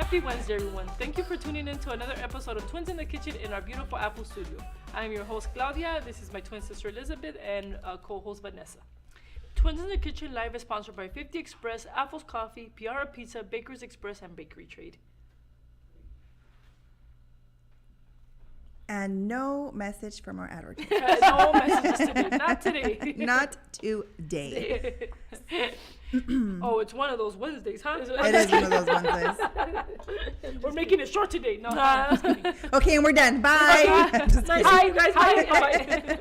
Happy Wednesday, everyone. Thank you for tuning in to another episode of Twins in the Kitchen in our beautiful Apple studio. I am your host, Claudia. This is my twin sister, Elizabeth, and co-host, Vanessa. Twins in the Kitchen Live is sponsored by 50 Express, Apple's Coffee, Piara Pizza, Baker's Express, and Bakery Trade. And no message from our advertiser. No messages today. Not today. Not today. Oh, it's one of those Wednesdays, huh? It is one of those Wednesdays. We're making it short today. No, I'm just kidding. Okay, and we're done. Bye. Hi, you guys. Bye.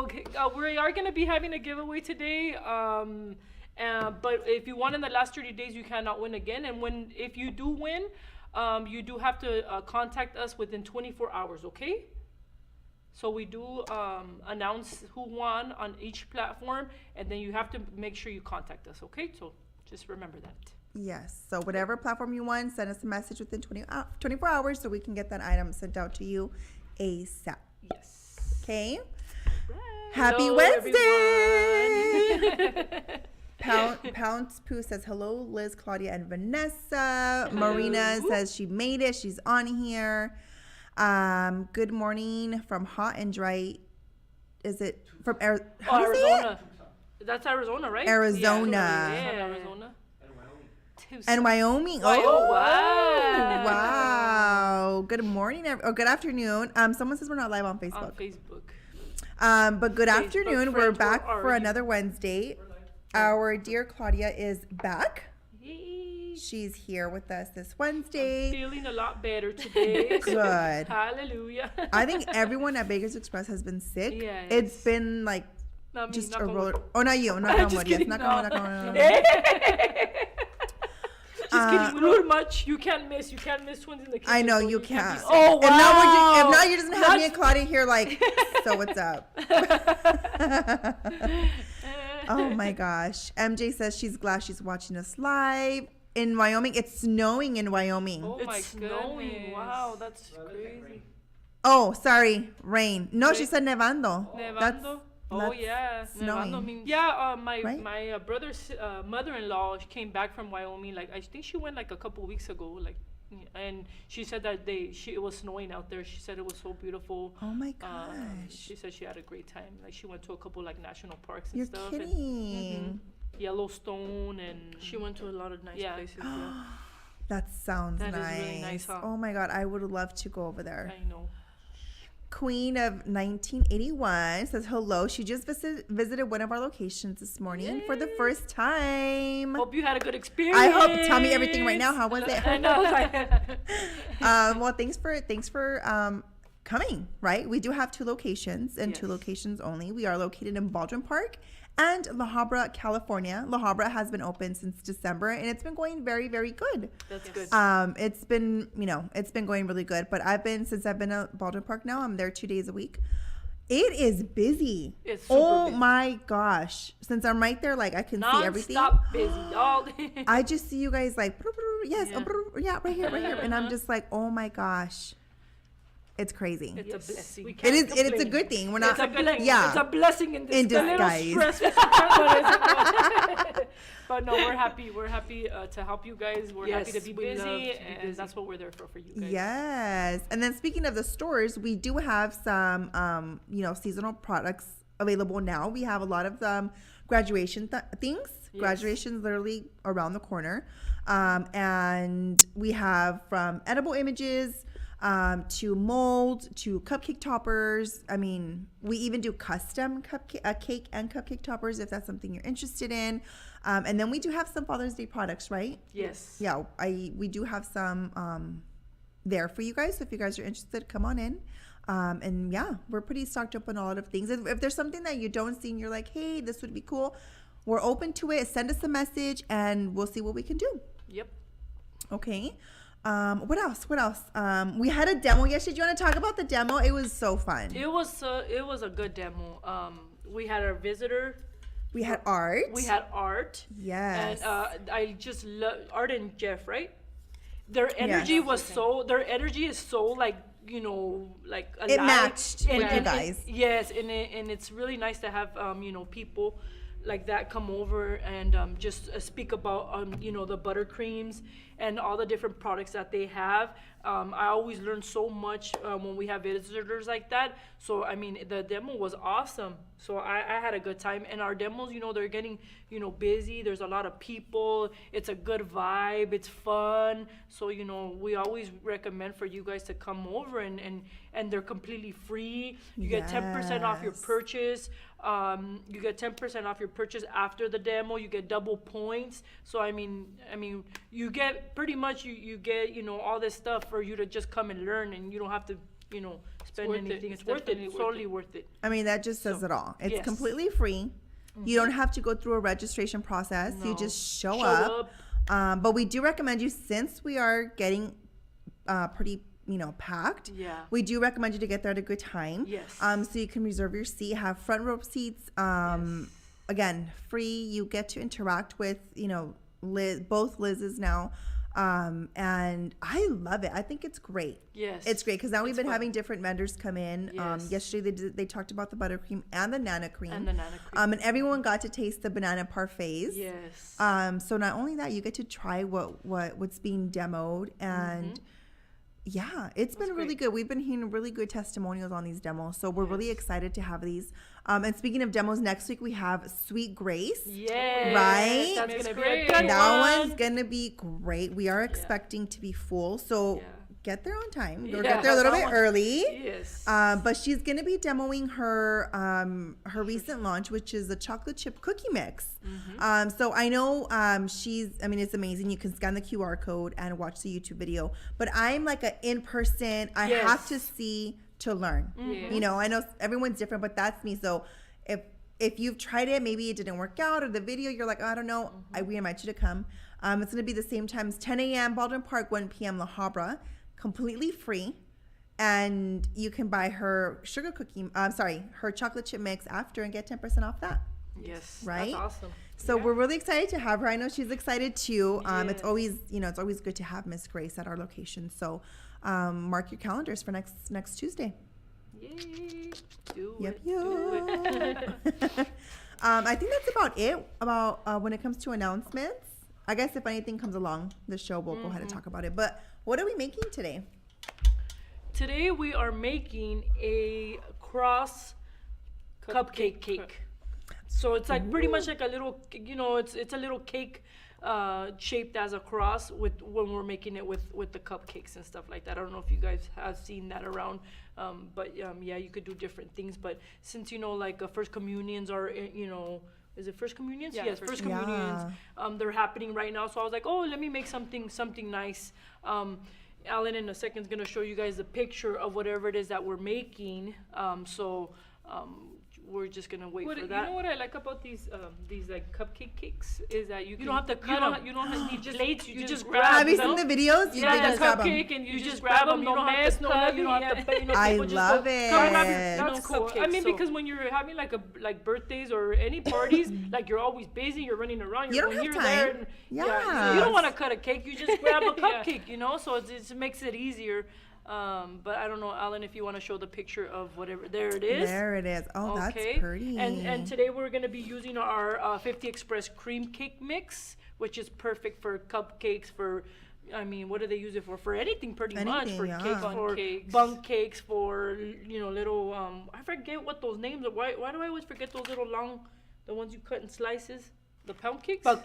Okay, we are going to be having a giveaway today. But if you won in the last 30 days, you cannot win again. And if you do win, you do have to contact us within 24 hours, okay? So we do announce who won on each platform, and then you have to make sure you contact us, okay? So just remember that. Yes. So whatever platform you want, send us a message within 24 hours so we can get that item sent out to you ASAP. Yes. Okay? Right. Happy Hello, Wednesday! Pounce Poo says, hello, Liz, Claudia, and Vanessa. Hello. Marina says she made it. She's on here. Good morning from hot and dry. Is it from Arizona? That's Arizona, right? Arizona. Yeah, Arizona. And Wyoming. Oh, wow. Wow. Good morning. Good afternoon. Someone says we're not live on Facebook. On Facebook. But good afternoon. We're friends, back where are for you? another Wednesday. Our dear Claudia is back. Yay. She's here with us this Wednesday. Feeling a lot better today. Good. Hallelujah. I think everyone at Baker's Express has been sick. Yeah, It's been like Not me, just knock a on roller. wood. Oh, not you. Not on Just wood. Yes, kidding, not no. on wood. Just kidding. We don't much. You can't miss. You can't miss Twins in the Kitchen. I know so you be can't. sick. Oh, wow. If not, you're just gonna have me and Claudia here like, so what's up? Oh my gosh. MJ says she's glad she's watching us live in Wyoming. It's snowing in Wyoming. Oh my snowing. Wow, that's crazy. Oh, sorry, rain. No, she said nevando. Nevando. Oh yeah, snowing. Nevando means my Right? my brother's mother-in-law came back from Wyoming. Like I think she went like a couple weeks ago. Like, and she said that it was snowing out there. She said it was so beautiful. Oh my gosh. She said she had a great time. Like she went to a couple like national parks and You're stuff. kidding. And, Yellowstone, and she went to a lot of nice places. Yeah. That sounds That nice. is really nice, huh? Oh my god, I would love to go over there. I know. Queen of 1981 says hello. She just visited one of our locations this morning for the first time. Hope you had a good experience. I hope. Tell me everything right now. How was it? I know. Well, thanks for coming. Right, we do have two locations and two locations only. We are located in Baldwin Park and La Habra, California. La Habra has been open since December, and it's been going very, very good. That's good. It's been, it's been going really good. But since I've been at Baldwin Park now, I'm there 2 days a week. It is busy. It's super busy. My gosh! Since I'm right there, like I can see everything. Non-stop busy all day. I just see you guys like, yes, Yeah. right here, and I'm just like, oh my gosh. It's crazy. It's a blessing. It's a good thing. We're not. It's a blessing. Yeah. It's a blessing in disguise. In disguise. A little stressful. But no, we're happy. We're happy to help you guys. We're happy to be busy, and that's what we're there for you guys. Yes. And then speaking of the stores, we do have some, seasonal products available now. We have a lot of graduation things. Yes. Graduation's literally around the corner, and we have from edible images. To mold, to cupcake toppers. I mean, we even do custom cake and cupcake toppers if that's something you're interested in. And then we do have some Father's Day products, right? Yes. Yeah, we do have some there for you guys. So if you guys are interested, come on in. And yeah, we're pretty stocked up on a lot of things. If there's something that you don't see and you're like, hey, this would be cool, we're open to it. Send us a message and we'll see what we can do. Yep. Okay. What else? We had a demo yesterday. Do you want to talk about the demo? It was so fun. It was a good demo. We had our visitor. We had art. Yes. And I just love Art and Jeff, right? Their energy their energy is so like, like alive. It matched with you guys. Yes, and it's really nice to have people like that come over and just speak about the buttercreams and all the different products that they have. I always learn so much when we have visitors like that. So I mean, the demo was awesome. So I had a good time. And our demos, they're getting busy. There's a lot of people. It's a good vibe. It's fun. So we always recommend for you guys to come over, and they're completely free. You get 10% off your purchase. You get 10% off your purchase after the demo. You get double points. So I mean, you get pretty much you get all this stuff for you to just come and learn, and you don't have to spend anything. It's worth it. It's totally worth it. I mean, that just says it all. It's completely free. You don't have to go through a registration process. No. You just show up. But we do recommend you, since we are getting pretty packed. Yeah. We do recommend you to get there at a good time. Yes. So you can reserve your seat, have front row seats. Again, free. You get to interact with, both Liz's now. And I love it. I think it's great. Yes. It's great because now we've been having different vendors come in. Yes. Yesterday they talked about the buttercream and the nana cream. And everyone got to taste the banana parfaits. Yes. So not only that, you get to try what's being demoed, and yeah, it's been really good. We've been hearing really good testimonials on these demos, so we're really excited to have these. And speaking of demos, next week we have Sweet Grace. Yeah. Right? That's going to be a good That one's going to be great. We are expecting to be full, so get there on time. Or get there a little bit early. Yes. But she's going to be demoing her recent launch, which is the chocolate chip cookie mix. So I know it's amazing. You can scan the QR code and watch the YouTube video. But I'm like an in-person, I have to see to learn. I know everyone's different, but that's me. So if you've tried it, maybe it didn't work out, or the video, you're like, I don't know, we invite you to come. It's going to be the same times, 10 a.m. Baldwin Park, 1 p.m. La Habra, completely free. And you can buy her her chocolate chip mix after and get 10% off that. Yes. Right? That's awesome. So we're really excited to have her. I know she's excited too. It's always, it's always good to have Miss Grace at our location. So mark your calendars for next Tuesday. Yay. Do it. I think that's about it when it comes to announcements. I guess if anything comes along the show, we'll go ahead and talk about it. But what are we making today? Today we are making a cross cupcake cake. So it's like pretty much like a little, it's a little cake shaped as a cross when we're making it with the cupcakes and stuff like that. I don't know if you guys have seen that around, but you could do different things. But since first communions are, is it first communions? Yeah, yes, first communions. They're happening right now. So I was like, let me make something nice. Alan in a second is gonna show you guys the picture of whatever it is that we're making. We're just gonna wait for that. You know what I like about these like cupcake cakes is that you don't have to cut them. You don't have to need plates. You just grab grab Have you them. seen the videos? Yeah, just grab them. cupcake, and you just grab them. You don't have to cut. You don't have to. I people just love go, it. That's cool. I mean, because when you're having like birthdays or any parties, like you're always busy. You're running around. You're You don't going have here, time. there. Yeah. You don't want to cut a cake. You just grab a cupcake. So it makes it easier. But I don't know, Alan, if you want to show the picture of whatever. There it is. There it is. Oh, that's pretty. And today we're going to be using our 50 Express cream cake mix, which is perfect for cupcakes, what do they use it for? For anything, pretty much. For cakes, for bunk cakes, for, little, I forget what those names are. Why do I always forget those little long, the ones you cut in slices? The pound cakes? Pound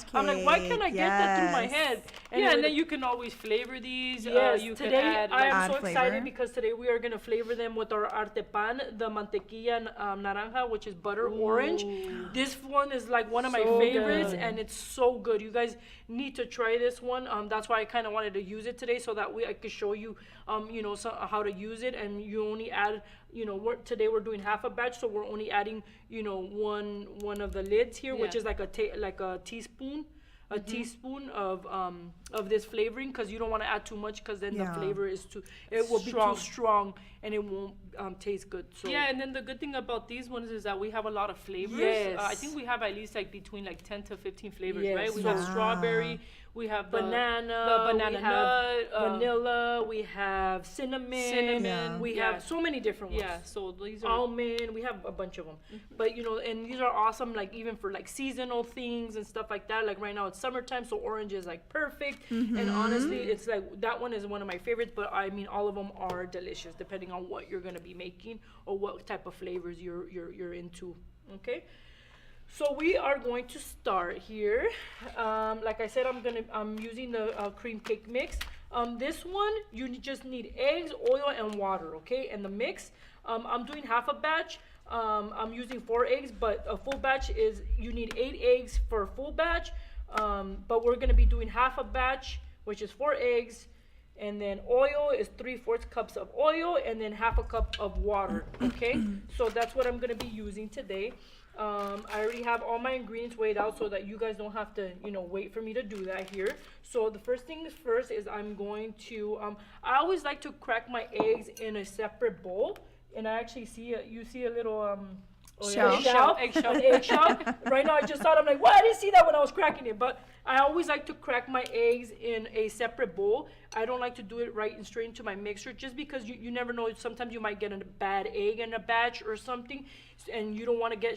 cake. I'm like, why can't I get that through my head? And then you can always flavor these. Yes, you today can I am add so flavor. excited because today we are going to flavor them with our arte pan, the mantequilla naranja, which is butter orange. This one is like one of my favorites, and it's so good. You guys need to try this one. That's why I kind of wanted to use it today, so that I could show you, how to use it. And you only add, today we're doing half a batch, so we're only adding, one of the lids here, which is like a teaspoon. Teaspoon of this flavoring, because you don't want to add too much, because then the flavor will be too strong and it won't taste good. So and then the good thing about these ones is that we have a lot of flavors. Yes. I think we have at least between 10 to 15 flavors, Yes. right? We have strawberry, We have banana, the banana we have nut, vanilla, we have cinnamon, Yeah. we have so many different ones. Yeah, so these are Almond, we have a bunch of them. But you know, and these are awesome, like even for like seasonal things and stuff like that. Like right now it's summertime, so orange is like perfect. And honestly, it's like that one is one of my favorites. But I mean, all of them are delicious, depending on what you're gonna be making or what type of flavors you're into. Okay. So we are going to start here. Like I said, I'm using the cream cake mix. This one just need eggs, oil, and water. Okay, and the mix. I'm doing half a batch. I'm using 4 eggs, but a full batch is you need 8 eggs for a full batch. But we're gonna be doing half a batch, which is 4 eggs, and then oil is 3/4 cups of oil, and then half a cup of water. Okay, so that's what I'm gonna be using today. I already have all my ingredients weighed out so that you guys don't have to, wait for me to do that here. So the first thing first is I'm going to, I always like to crack my eggs in a separate bowl. And I actually you see a little, Shell. eggshell. Right now I just thought, I'm like, what? I didn't see that when I was cracking it. But I always like to crack my eggs in a separate bowl. I don't like to do it right and straight into my mixer just because you never know. Sometimes you might get a bad egg in a batch or something, and you don't want to get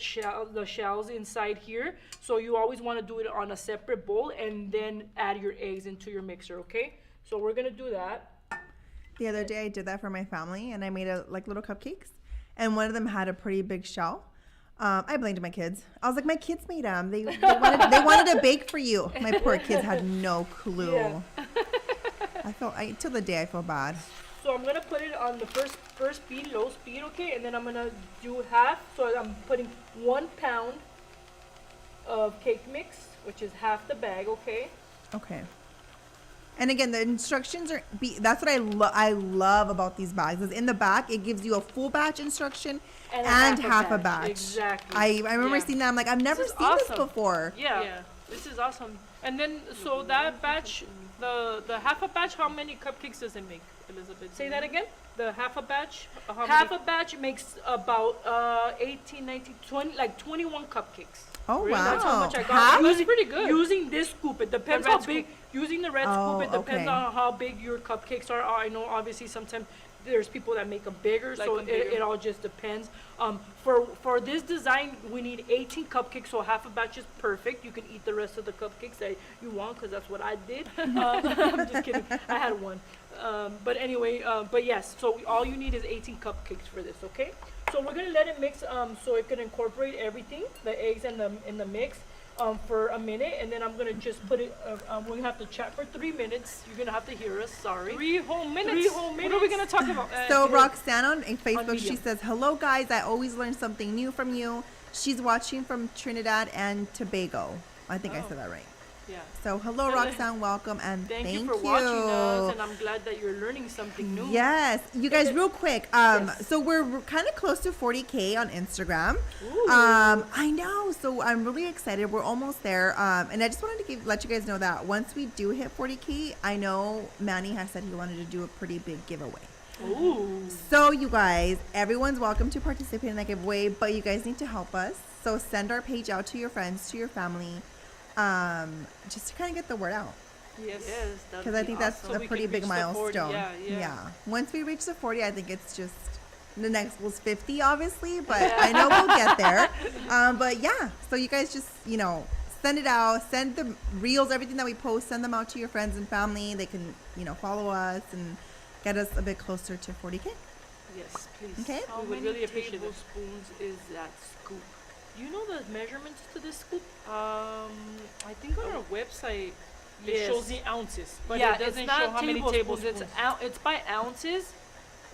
the shells inside here. So you always want to do it on a separate bowl and then add your eggs into your mixer, okay? So we're going to do that. The other day I did that for my family, and I made little cupcakes, and one of them had a pretty big shell. I blamed my kids. I was like, my kids made them. They wanted to bake for you. My poor kids had no clue. Yeah. Till the day I feel bad. So I'm gonna put it on the first speed, low speed, okay, and then I'm gonna do half. So I'm putting 1 pound of cake mix, which is half the bag, okay. Okay. And again, the instructions that's what I love about these bags. Is in the back, it gives you a full batch instruction and half a batch. Exactly. I remember seeing that. I'm like, I've never seen this before. Yeah, this is awesome. And then, so that batch, the half a batch, how many cupcakes does it make, Elizabeth? Say that again? The half a batch? Half a batch makes about 18, 19, 20, like 21 cupcakes. Oh, Really? wow. That's how much I got. Half? That's pretty good. Using this scoop, it depends The how red big. Using the red Oh, scoop, it depends okay. on how big your cupcakes are. I know, obviously, sometimes there's people that make them bigger, Like so them bigger. it all just depends. For this design, we need 18 cupcakes, so half a batch is perfect. You can eat the rest of the cupcakes that you want, because that's what I did. I'm just kidding. I had one. But anyway, but yes, so all you need is 18 cupcakes for this, okay? So we're gonna let it mix, so it can incorporate everything, the eggs and in the mix, for a minute, and then I'm gonna just put it. We have to chat for 3 minutes. You're gonna have to hear us. Sorry. 3 whole minutes. 3 whole What are we gonna talk about? So Roxanne on Facebook, she medium. says, "Hello guys, I always learn something new from you." She's watching from Trinidad and Tobago. I think I said that right. Yeah. So hello Roxanne, welcome, and Thank thank you for watching us, and I'm glad that you're learning something new. Yes, you guys, real quick. Yes. So we're kind of close to 40K on Instagram. Ooh. I know. So I'm really excited. We're almost there. And I just wanted to let you guys know that once we do hit 40K, I know Manny has said he wanted to do a pretty big giveaway. Ooh. So you guys, everyone's welcome to participate in that giveaway, but you guys need to help us. So send our page out to your friends, to your family, just to kind of get the word out. Yes. Because I think that's So a we pretty can big reach the 40, milestone. yeah. Once we reach the 40, I think it's just the next was 50, obviously, but I know we'll get there. But yeah, so you guys just, send it out, send the reels, everything that we post, send them out to your friends and family. They can, follow us and get us a bit closer to 40K. Yes, please. Okay. How We would many really appreciate it. tablespoons is that scoop? Do you know the measurements to this scoop? I think on our website it Yes. shows the ounces, but yeah, it doesn't it's not show how many tablespoons. It's by ounces.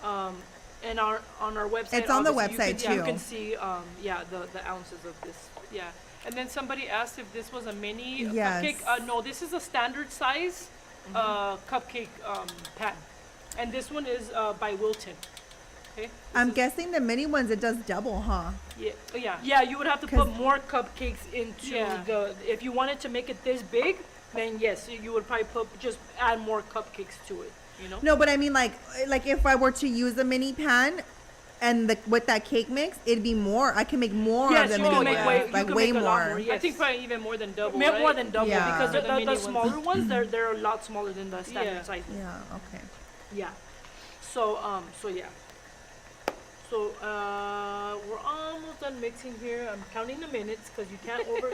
And on our website. It's on the obviously, website, you too. can see the ounces of this. Yeah. And then somebody asked if this was a mini Yes. cupcake. No, this is a standard size cupcake pan, and this one is by Wilton. Okay. I'm guessing the mini ones, it does double, huh? Yeah. Yeah. Yeah, you would have to 'Cause- put more cupcakes into Yeah. if you wanted to make it this big, then yes, you would probably just add more cupcakes to it. No, but I mean, like if I were to use a mini pan, And with that cake mix, it'd be more. I can make more Yes, of them you in can the make one. way, Like you can way make a lot more. more. Yes. I think probably even more than double. More Right? than double Yeah. because The mini the ones. smaller ones they're a lot smaller than the standard Yeah. size. Yeah. Okay. Yeah. So yeah. So we're almost done mixing here. I'm counting the minutes because you can't over.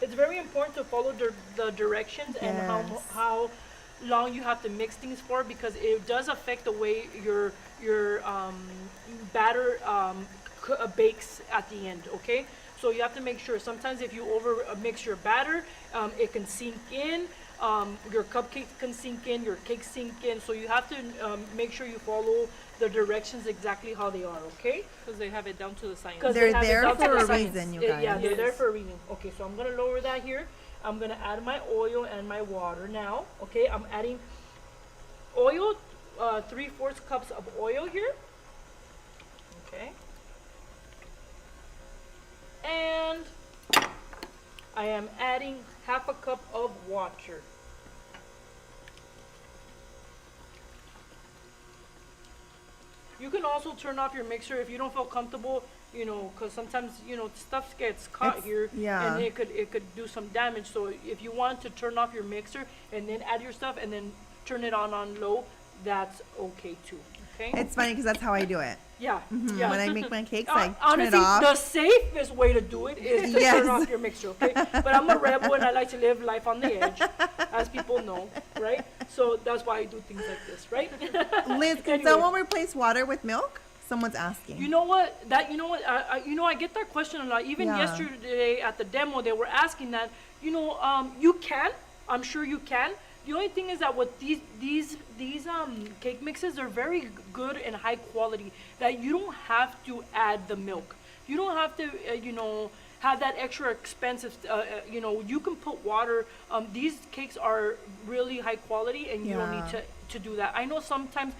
It's very important to follow the directions and Yes. how long you have to mix things for because it does affect the way your batter bakes at the end. Okay. So you have to make sure. Sometimes if you over mix your batter, it can sink in. Your cupcakes can sink in, your cakes sink in. So you have to make sure you follow the directions exactly how they are, okay? Because they have it down to the science. They're have it there down to for the a science. reason, you Yeah, guys. they're there Yes. for a reason. Okay, so I'm gonna lower that here. I'm gonna add my oil and my water now. Okay, I'm adding oil, 3/4 cups of oil here. Okay. And I am adding 1/2 cup of water. You can also turn off your mixer if you don't feel comfortable, because sometimes, stuff gets caught here yeah. and it could do some damage. So if you want to turn off your mixer and then add your stuff and then turn it on low, that's okay too. Okay? It's funny because that's how I do it. Yeah. Mhm. Yeah. When I make my cakes, I turn it Honestly, off. the safest way to do it is to Yes. turn off your mixer, okay? But I'm a rebel and I like to live life on the edge, as people know, right? So that's why I do things like this, right? Liz, can Anyway. someone replace water with milk? Someone's asking. You know what? I get that question a lot. Even Yeah. yesterday at the demo, they were asking that. You can. I'm sure you can. The only thing is that with these cake mixes, they're very good and high quality. That you don't have to add the milk. You don't have to, have that extra expensive. You can put water. These cakes are really high quality, and you don't Yeah. need to do that. I know sometimes,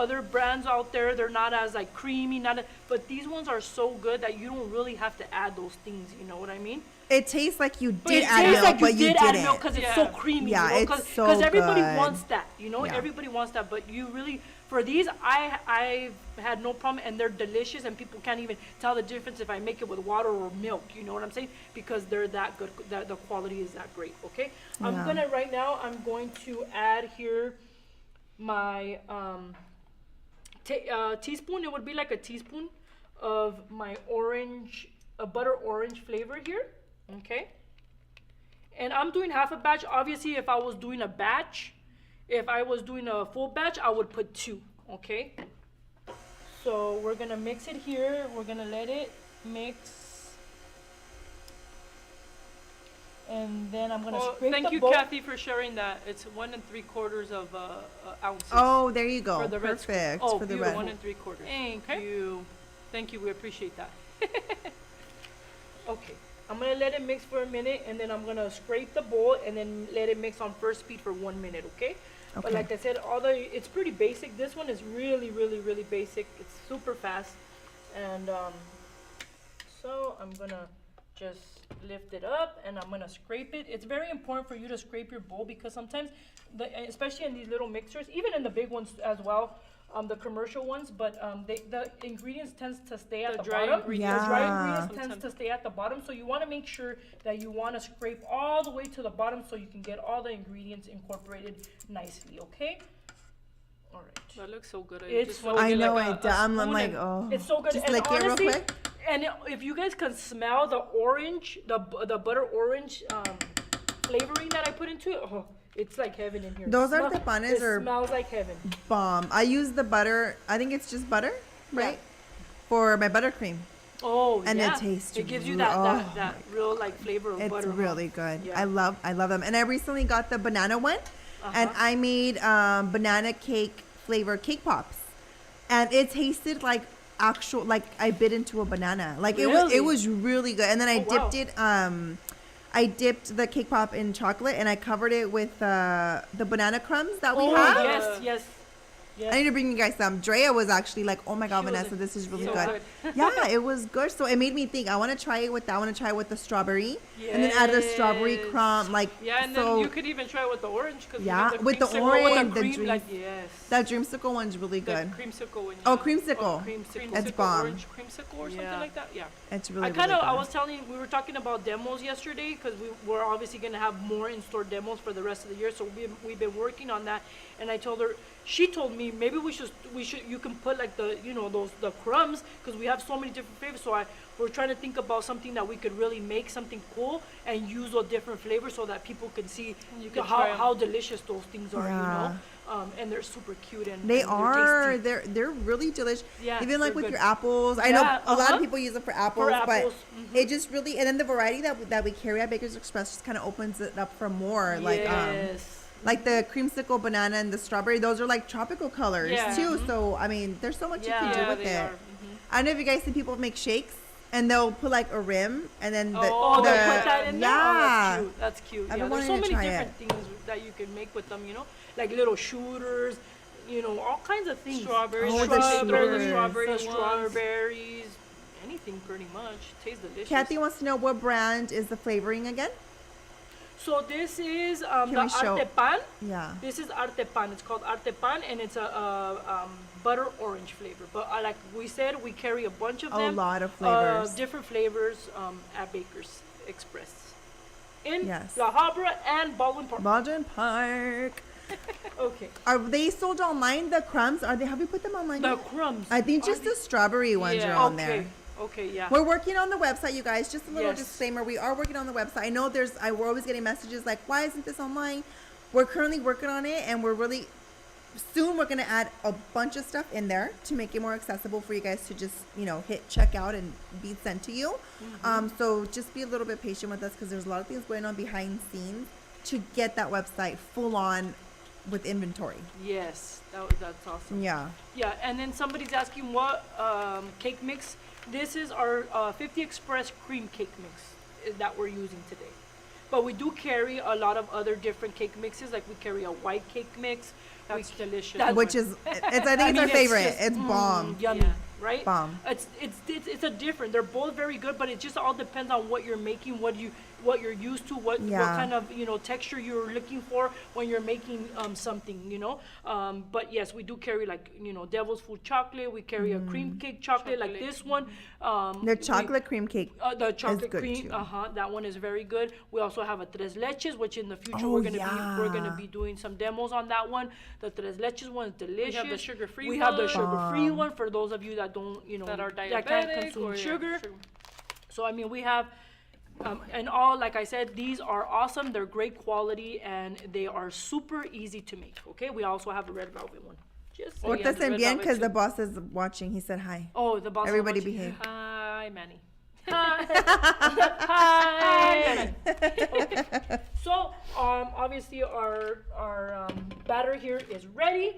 other brands out there, they're not as like creamy, but these ones are so good that you don't really have to add those things. You know what I mean? It tastes like you But did it add tastes milk, like but you did add didn't. milk because it's Yeah. so creamy. Yeah, it's so Because everybody good. wants that. Yeah. Everybody wants that. But you really, for these, I've had no problem, and they're delicious, and people can't even tell the difference if I make it with water or milk. You know what I'm saying? Because they're that good. That the quality is that great. Okay. I'm Yeah. gonna right now. I'm going to add here my teaspoon. It would be like a teaspoon of my butter orange flavor here. Okay. And I'm doing half a batch. Obviously, if I was doing a batch, if I was doing a full batch, I would put 2. Okay. So we're gonna mix it here. We're gonna let it mix. And then I'm gonna scrape Thank the you, bowl. Kathy, for sharing that. It's 1 3/4 of ounces. Oh, there you go. For the red Perfect. Oh, for the beautiful. red. 1 3/4. Thank you. Thank you. We appreciate that. Okay. I'm gonna let it mix for a minute, and then I'm gonna scrape the bowl, and then let it mix on first speed for 1 minute. Okay. But Okay. like I said, it's pretty basic. This one is really, really, really basic. It's super fast, and so I'm gonna just lift it up and I'm gonna scrape it. It's very important for you to scrape your bowl because sometimes, especially in these little mixers, even in the big ones as well, the commercial ones, but the ingredients tends to stay at The the dry bottom. ingredients. The dry Yeah. ingredients tends to stay at the bottom, so you want to make sure that you want to scrape all the way to the bottom so you can get all the ingredients incorporated nicely. Okay. All right. That looks so good. It's just wanna I get know like it. I'm spoon like, and- oh. It's so good. Just and lick it real honestly, quick. and if you guys can smell the orange, the butter orange flavoring that I put into it, oh, it's like heaven in here. Those Smell- artepanes it are smells like heaven. bomb. I use the butter. I think it's just butter, right? For my buttercream. Oh, And it yeah. tastes It gives you real- that real like flavor of It's butter. huh? really good. Yeah. I love them. And I recently got the banana one, and Uh-huh. I made banana cake flavor cake pops, and it tasted like actual, like I bit into a banana. Like it Really? was really good. And then I Oh, wow. dipped it. I dipped the cake pop in chocolate, and I covered it with the banana crumbs that we Oh, have. yes, yes. Yes. I need to bring you guys some. Drea was actually like, "Oh my God, She was Vanessa, this is really so good." good. Yeah, it was good. So it made me think. I want to try it with that. I want to try it with the strawberry, and then add the strawberry Yes. crumb. Like, Yeah, and so then you could even try it with the orange. Cause Yeah, you know, with the creamsicle orange, the cream, dream- like, yes. that dreamsicle one's really The good. creamsicle one. Oh, yeah. creamsicle. Creamsicle. It's bomb. Orange creamsicle or something Yeah. like that. Yeah. It's really. I kind really of, good. I was telling, we were talking about demos yesterday because we were obviously going to have more in-store demos for the rest of the year. So we've been working on that. And I told her, she told me maybe we should, you can put like the, you know, the crumbs because we have so many different flavors. So we're trying to think about something that we could really make something cool and use those different flavors so that people can see You can try 'em. how delicious those things are, you Yeah. know. And they're super cute and They and are. They're tasty. They're really delicious. Yeah, Even like they're with good. your apples. I know Yeah, a lot of uh-huh. people use it for apples, apples, but it just really, and then the variety that we carry at Baker's Express just kind of opens it up for more. Yes. Like the creamsicle banana and the strawberry, those are like tropical colors Yeah. too. So I mean, there's so much you can do Yeah, with they it. are. I don't know if you guys see people make shakes and they'll put like a rim and then the, Oh, the they'll put that in there? Oh, yeah. that's cute. That's cute. I've Yeah, been there's so wanting to many try different things that you can make with them, you know? Like little shooters, you know, all kinds of things. Strawberries. Oh, the Strawberries. shooters. Strawberry The ones. strawberries, anything pretty much. Tastes delicious. Kathy wants to know what brand is the flavoring again? So this is the we show- Arte Pan. Yeah. This is Arte Pan. It's called Arte Pan, and it's a butter orange flavor. But like we said, we carry a bunch of A them. lot of flavors. Different flavors at Baker's Express. In Yes. La Habra and Baldwin Park. Baldwin Park. Okay. Are they sold online? The crumbs? Are they? Have we put them online? The yet? crumbs. I think just the strawberry ones are on there. Okay, yeah. We're working on the website, you guys. Just a little Yes. disclaimer: we are working on the website. I know we're always getting messages like, "Why isn't this online?" We're currently working on it, and we're really soon. We're gonna add a bunch of stuff in there to make it more accessible for you guys to just hit checkout and be sent to you. So just be a little bit patient with us because there's a lot of things going on behind scenes to get that website full on with inventory. Yes, that's awesome. Yeah. Yeah, and then somebody's asking what cake mix. This is our 50 Express cream cake mix that we're using today. But we do carry a lot of other different cake mixes. Like we carry a white cake mix. That's delicious. That- Which is, I think it's our it's favorite. just, It's bomb. Yummy, Yeah. right? Bomb. It's a different. They're both very good, but it just all depends on what you're making, what you're used to, what Yeah. kind of texture you're looking for when you're making something, But yes, we do carry like Devil's Food chocolate. We carry a cream cake chocolate like this one. The chocolate cream cake. The chocolate good cream, too. that one is very good. We also have a tres leches, which in the future Oh, we're gonna yeah. be doing some demos on that one. The tres leches one is delicious. have the sugar-free We have the one. sugar-free one for those of you that don't, that are that can't diabetic consume or sugar. So I mean, we have, and all like I said, these are awesome. They're great quality and they are super easy to make. Okay, we also have a red velvet one. Just Oh, yeah, Portasen the red bien velvet because too. the boss is watching. He said hi. oh, the boss. Everybody watching. behave. Hi, Manny. Hi. Okay. So obviously our batter here is ready.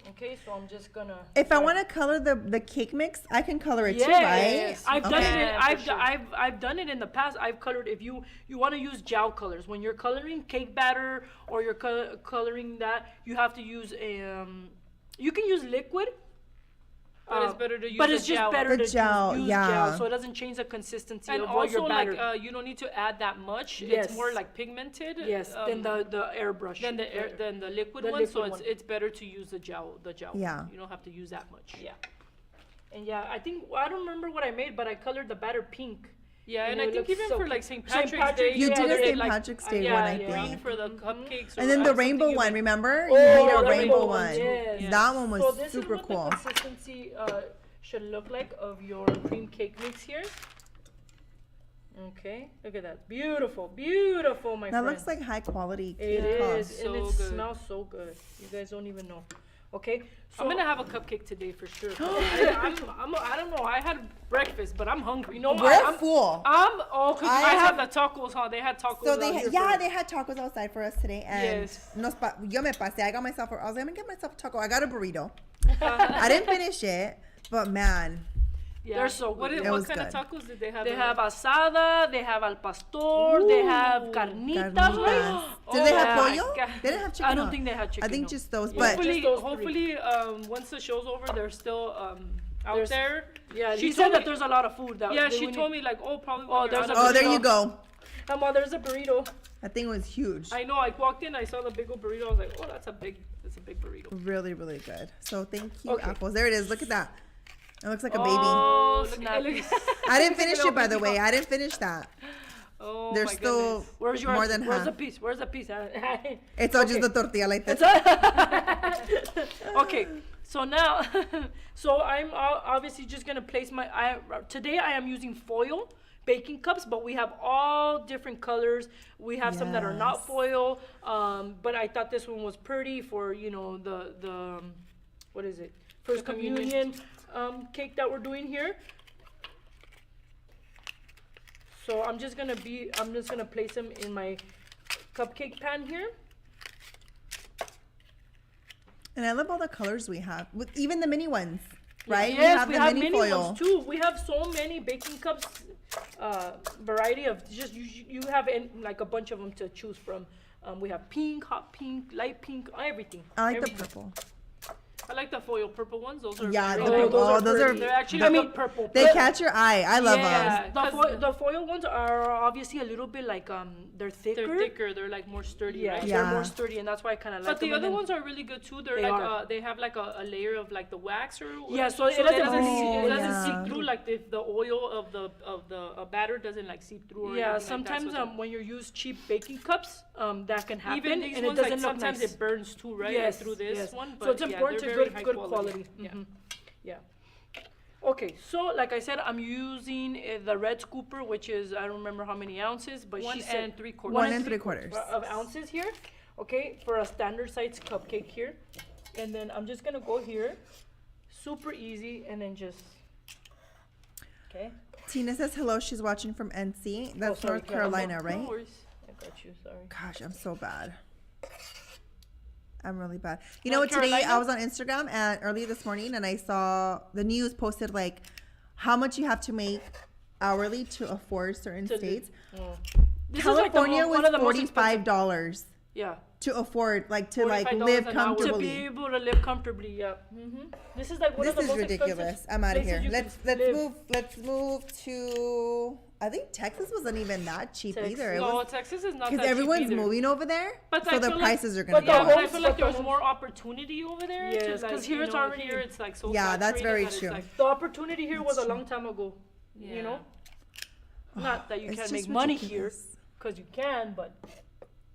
Okay, so I'm just gonna. If I want to color the cake mix, I can color it too, Yes, right? I've done Okay. it. Yeah, for sure. I've done it in the past. I've colored. If you want to use gel colors when you're coloring cake batter or you're coloring that, you have to use you can use liquid. But it's better to use But the it's just gel. better The to gel, use yeah. gel, so it doesn't change the consistency And of what also, your batter. like, you don't need to add that much. Yes. It's more like pigmented. yes, than the airbrush. than the liquid The one. So liquid one. it's better to use the gel. Yeah. You don't have to use that much. Yeah. And yeah, I don't remember what I made, but I colored the batter pink. Yeah, And and it I think looks even so for cute. like St. St. Patrick's Patrick's Day, You Yeah, did a they St. like- Patrick's Day yeah, one, I green think. for the cupcakes. And or then the something rainbow you one, make. remember? Oh, You made a the rainbow rainbow one. one, yes. That one was So this super is what cool. the consistency should look like of your cream cake mix here. Okay, look at that. Beautiful, beautiful, my That friend. looks like high quality It cake. is, huh? and So it good. smells so good. You guys don't even know. Okay, so I'm gonna have a cupcake today for sure. I don't know. I had breakfast, but I'm hungry. No, We're I'm full. oh, cause I you guys have- have the tacos, huh? They had tacos. So out here they had tacos outside for us today, and Yes. yo me pasé. I got myself. I was like, I'm gonna get myself a taco. I got a burrito. I didn't finish it, but man, Yeah. They're so good. It What was kind good. of tacos did they have? They have asada, they have al pastor, they have carnitas. Carnitas. Oh Did they have my pollo? God. They didn't have chicken. I don't huh? think they had chicken. I think no. just those. Yeah. But Hopefully, Just those hopefully, once the show's over, they're still out There's- there. Yeah, She she said told that me- there's a lot of food. That Yeah, they she would told need- me like, oh, probably. Oh, when you're there's out a of oh, there you burrito. go. Come on, there's a burrito. That thing was huge. I know. I walked in, I saw the big old burrito. I was like, oh, that's a big burrito. Really, really good. So thank you, Okay. apples. There it is. Look at that. It looks like a baby. Oh, Look- snappy. I didn't finish little it, by the baby way. I didn't finish that. Oh There's my still goodness. Where's yours? more than Where's half. the piece? Where's the piece? It's all just Okay. the tortilla like this. Okay, so now, so I'm obviously just gonna place today I am using foil baking cups, but we have all different colors. We have some that are not Yes. foil, but I thought this one was pretty for, the what is it? First The communion cake that we're doing here. So I'm just gonna place them in my cupcake pan here. And I love all the colors we have, with even the mini ones, right? Yes, we have the mini foil. ones too. We have so many baking cups, variety of just you have like a bunch of them to choose from. We have pink, hot pink, light pink, everything. I like the Everything. purple. I like the foil purple ones. Those are Yeah, very those nice. are- oh, those are- pretty. They're actually I like mean, a purple. They catch your eye. I love Yeah. them. The foil ones are obviously a little bit like they're thicker. They're thicker. They're like more sturdy, Yeah, right? they're Yeah. more sturdy, and that's why I kind of like But them. the And other then- ones are really good too. They're They like are. they have like a layer of like the wax or Yeah, so it that doesn't doesn't bleed. see, it doesn't Yeah. seep through like if the oil of the batter doesn't like seep through. Or Yeah, anything sometimes like that, so when you use cheap baking cups, that can happen, even these and it ones doesn't like look sometimes nice. it burns too, right? Yes, Like through this yes. one. So it's But, yeah, important they're to very good high quality. Yeah. Mhm. Yeah. Okay, so like I said, I'm using the red scooper, which is I don't remember how many ounces, but One she said and 3/4. One and 3/4 of ounces here. Okay, for a standard size cupcake here, and then I'm just gonna go here, super easy, and then just okay. Tina says hello. She's watching from NC. That's sorry, North yeah, Carolina, No right? worries. I got you. Sorry. Gosh, I'm so bad. I'm really bad. You know North what? Today Carolina? I was on Instagram and early this morning, and I saw the news posted like how much you have to make hourly to afford certain To- states. This California is like one was of the most $45 Yeah. to afford, like to like $45 live an hour. To be comfortably. able to live comfortably, yeah. This is like one This of the is most ridiculous. expensive I'm out of places here. you can Let's live. move to. I think Texas wasn't even that cheap Texas. either. It No, was Texas is not that because cheap everyone's either. moving over there, But so I the feel like- prices are gonna but go the up. But I homes- feel like but the there's homes- more opportunity over there. to, Yes, like, 'cause you here it's know, already- here it's like so Yeah, that's saturated very that it's, true. like, The opportunity here was a That's long time ago. yeah. You know, not that you It's can't just make money here, ridiculous. because you can, but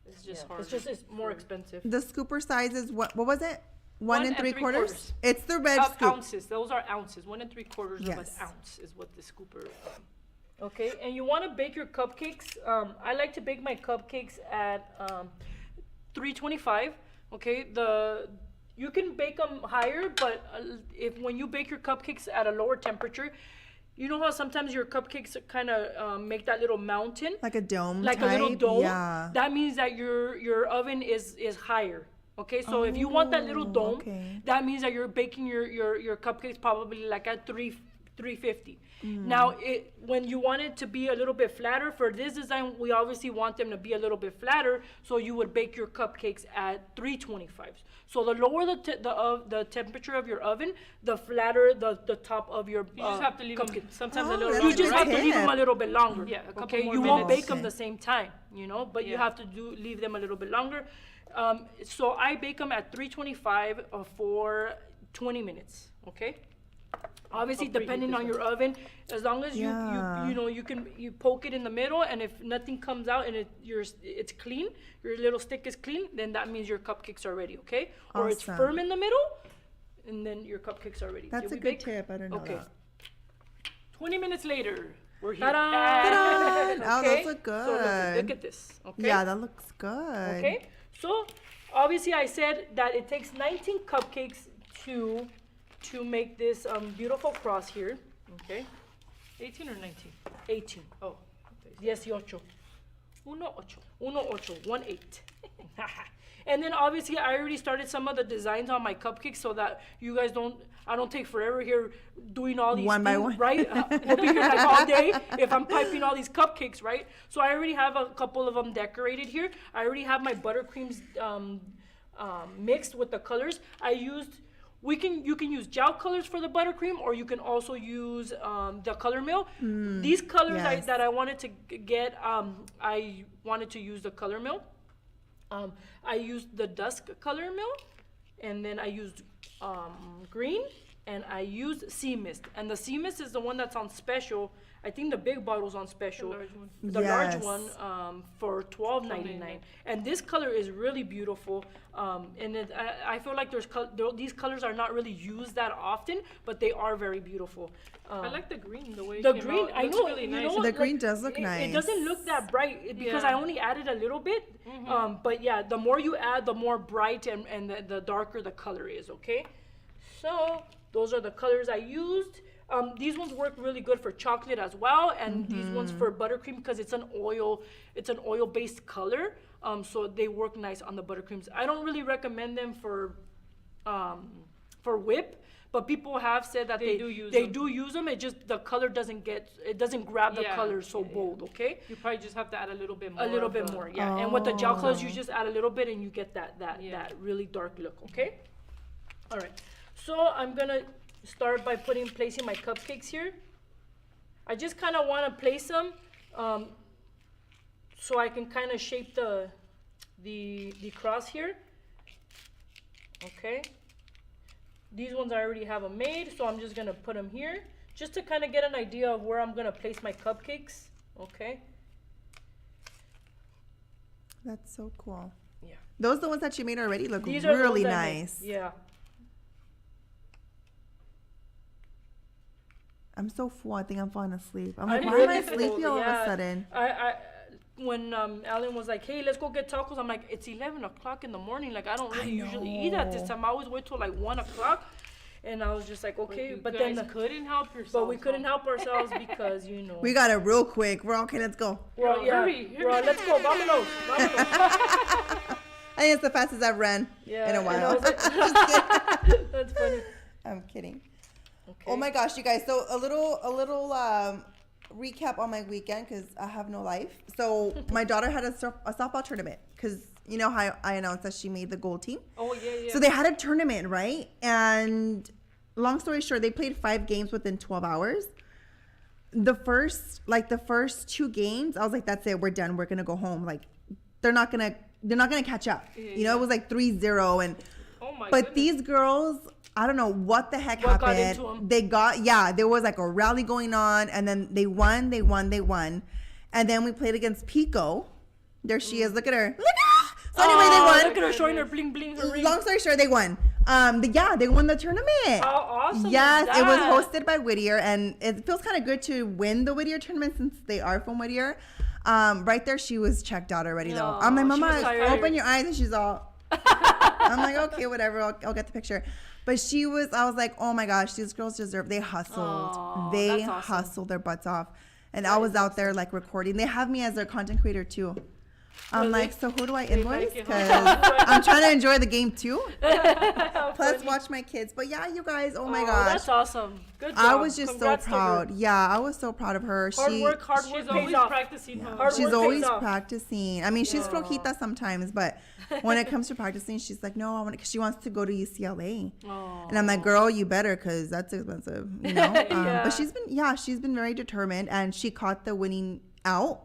It's just yeah, hard. it's more expensive. The scooper size is what was it? One and 3/4? 3/4. It's the red scoop. Ounces. Those are ounces. 1 3/4 of an Yes. ounce is what the scooper. Okay, and you want to bake your cupcakes. I like to bake my cupcakes at 325. Okay, you can bake them higher, but when you bake your cupcakes at a lower temperature, you know how sometimes your cupcakes kind of make that little mountain, Like a dome like type? a little dome. Yeah. That means that your oven is higher. Okay, so if you want that little Oh, dome, okay. that means that you're baking your cupcakes probably like at 350. Mm. Now, when you want it to be a little bit flatter, for this design, we obviously want them to be a little bit flatter, so you would bake your cupcakes at 325. So the lower the temperature of your oven, the flatter the top of your You just have to leave them cupcake. sometimes Oh, a little that's You longer. just a have good to leave them a tip. little bit longer. Yeah, a couple okay, more you won't minutes. bake them Okay. the same time, but you Yeah. have to leave them a little bit longer. So I bake them at 325 for 20 minutes. Okay. Obviously, Of preheat depending this on one. your oven, as long as Yeah. you poke it in the middle, and if nothing comes out and it's clean, your little stick is clean, then that means your cupcakes are ready. Okay. Or it's Awesome. firm in the middle, and then your cupcakes are ready. That's Did a we good bake? tip. I didn't know Okay. that. 20 minutes later, we're here. Ta-da! Ta-da! Oh, Okay, those look so look good. at this. Okay. Yeah, that looks good. Okay, so obviously I said that it takes 19 cupcakes to make this beautiful cross here. Okay, 18 or 19? 18. Oh. 18. 1-8. 18. And then obviously I already started some of the designs on my cupcakes so that you guys don't. I don't take forever here doing all these One by things, one. right? We'll be here like all day if I'm piping all these cupcakes, right? So I already have a couple of them decorated here. I already have my buttercreams mixed with the colors. You can use gel colors for the buttercream, or you can also use the color mill. These colors yes. that I wanted to get, I wanted to use the color mill. I used the dusk color mill, and then I used green, and I used sea mist. And the sea mist is the one that's on special. I think the big bottle's on special. The large one for $12.99. And this color is really beautiful. And I feel like these colors are not really used that often, but they are very beautiful. I like the green, the way the it came green. out. It I looks know really you nice. know The what, green does look nice. It doesn't look that bright because Yeah. I only added a little bit. But yeah, the more you add, the more bright and the darker the color is. Okay, so those are the colors I used. These ones work really good for chocolate as well, and these ones for buttercream because it's an oil-based color. So they work nice on the buttercreams. I don't really recommend them for whip, but people have said that they do use them. It just the color doesn't grab the color so bold. Okay, You probably just have to add a little bit more. a little bit more, yeah. And with the gel colors, you just add a little bit and you get that really dark look. Okay. All right. So I'm gonna start by placing my cupcakes here. I just kind of want to place them so I can kind of shape the cross here. Okay. These ones I already have them made, so I'm just gonna put them here just to kind of get an idea of where I'm gonna place my cupcakes. Okay. That's so cool. Yeah. Those the ones that you made already look These are the really ones I made. nice. Yeah. I'm so full. I think I'm falling asleep. I'm I'm like, why am I really full, sleepy all of yeah. a sudden? When Alan was like, hey, let's go get tacos, I'm like, it's 11 o'clock in the morning. Like, I don't really usually eat at this time. I always wait till like 1 o'clock. And I was just like, okay. But then couldn't help yourselves. But we couldn't help ourselves because, you know. We got it real quick. We're okay. Let's go. Well, yeah. Hurry. Well, let's go. Vámonos. I think it's the fastest I've run Yeah, in a and while. I was like, that's funny. I'm kidding. Okay. Oh my gosh, you guys. So a little recap on my weekend because I have no life. So my daughter had a softball tournament because you know how I announced that she made the gold team. Oh yeah. So they had a tournament, right? And long story short, they played 5 games within 12 hours. The first 2 games, I was like, that's it, we're done. We're gonna go home. Like they're not gonna catch up. Yeah, you know, it was like 3-0 and Oh my but goodness. these girls, I don't know what the heck What got happened. into 'em? There was like a rally going on and then they won. And then we played against Pico. There she is. Look at her. Look at her. So anyway, they won. Look at her showing her bling bling. Her ring. Long story short, they won. They won the tournament. How awesome is Yes, it was that? hosted by Whittier, and it feels kind of good to win the Whittier tournament since they are from Whittier. Right there, she was checked out already though. Aw, I'm like, she was Mama, tired. open your eyes, and she's all. I'm like, okay, whatever, I'll get the picture. But I was like, oh my gosh, these girls they hustled. Aw, They that's awesome. hustled their butts off. And I was out there like recording. They have me as their content creator too. I'm like, so who do I invoice? like it, Because huh? I'm trying to enjoy the game too. How Plus funny. watch my kids. But yeah, you guys, oh my Oh, gosh. that's awesome. Good job. I was just Congrats so to her. proud. Yeah, I was so proud of her. Hard work She's pays always off. practicing. Huh? Hard She's work always pays off. practicing. I mean, she's flojita sometimes, but when it comes to practicing, she's like, no, I want because she wants to go to UCLA. And I'm like, girl, you better, because that's expensive, you know. Yeah. But she's been very determined, and she caught the winning out.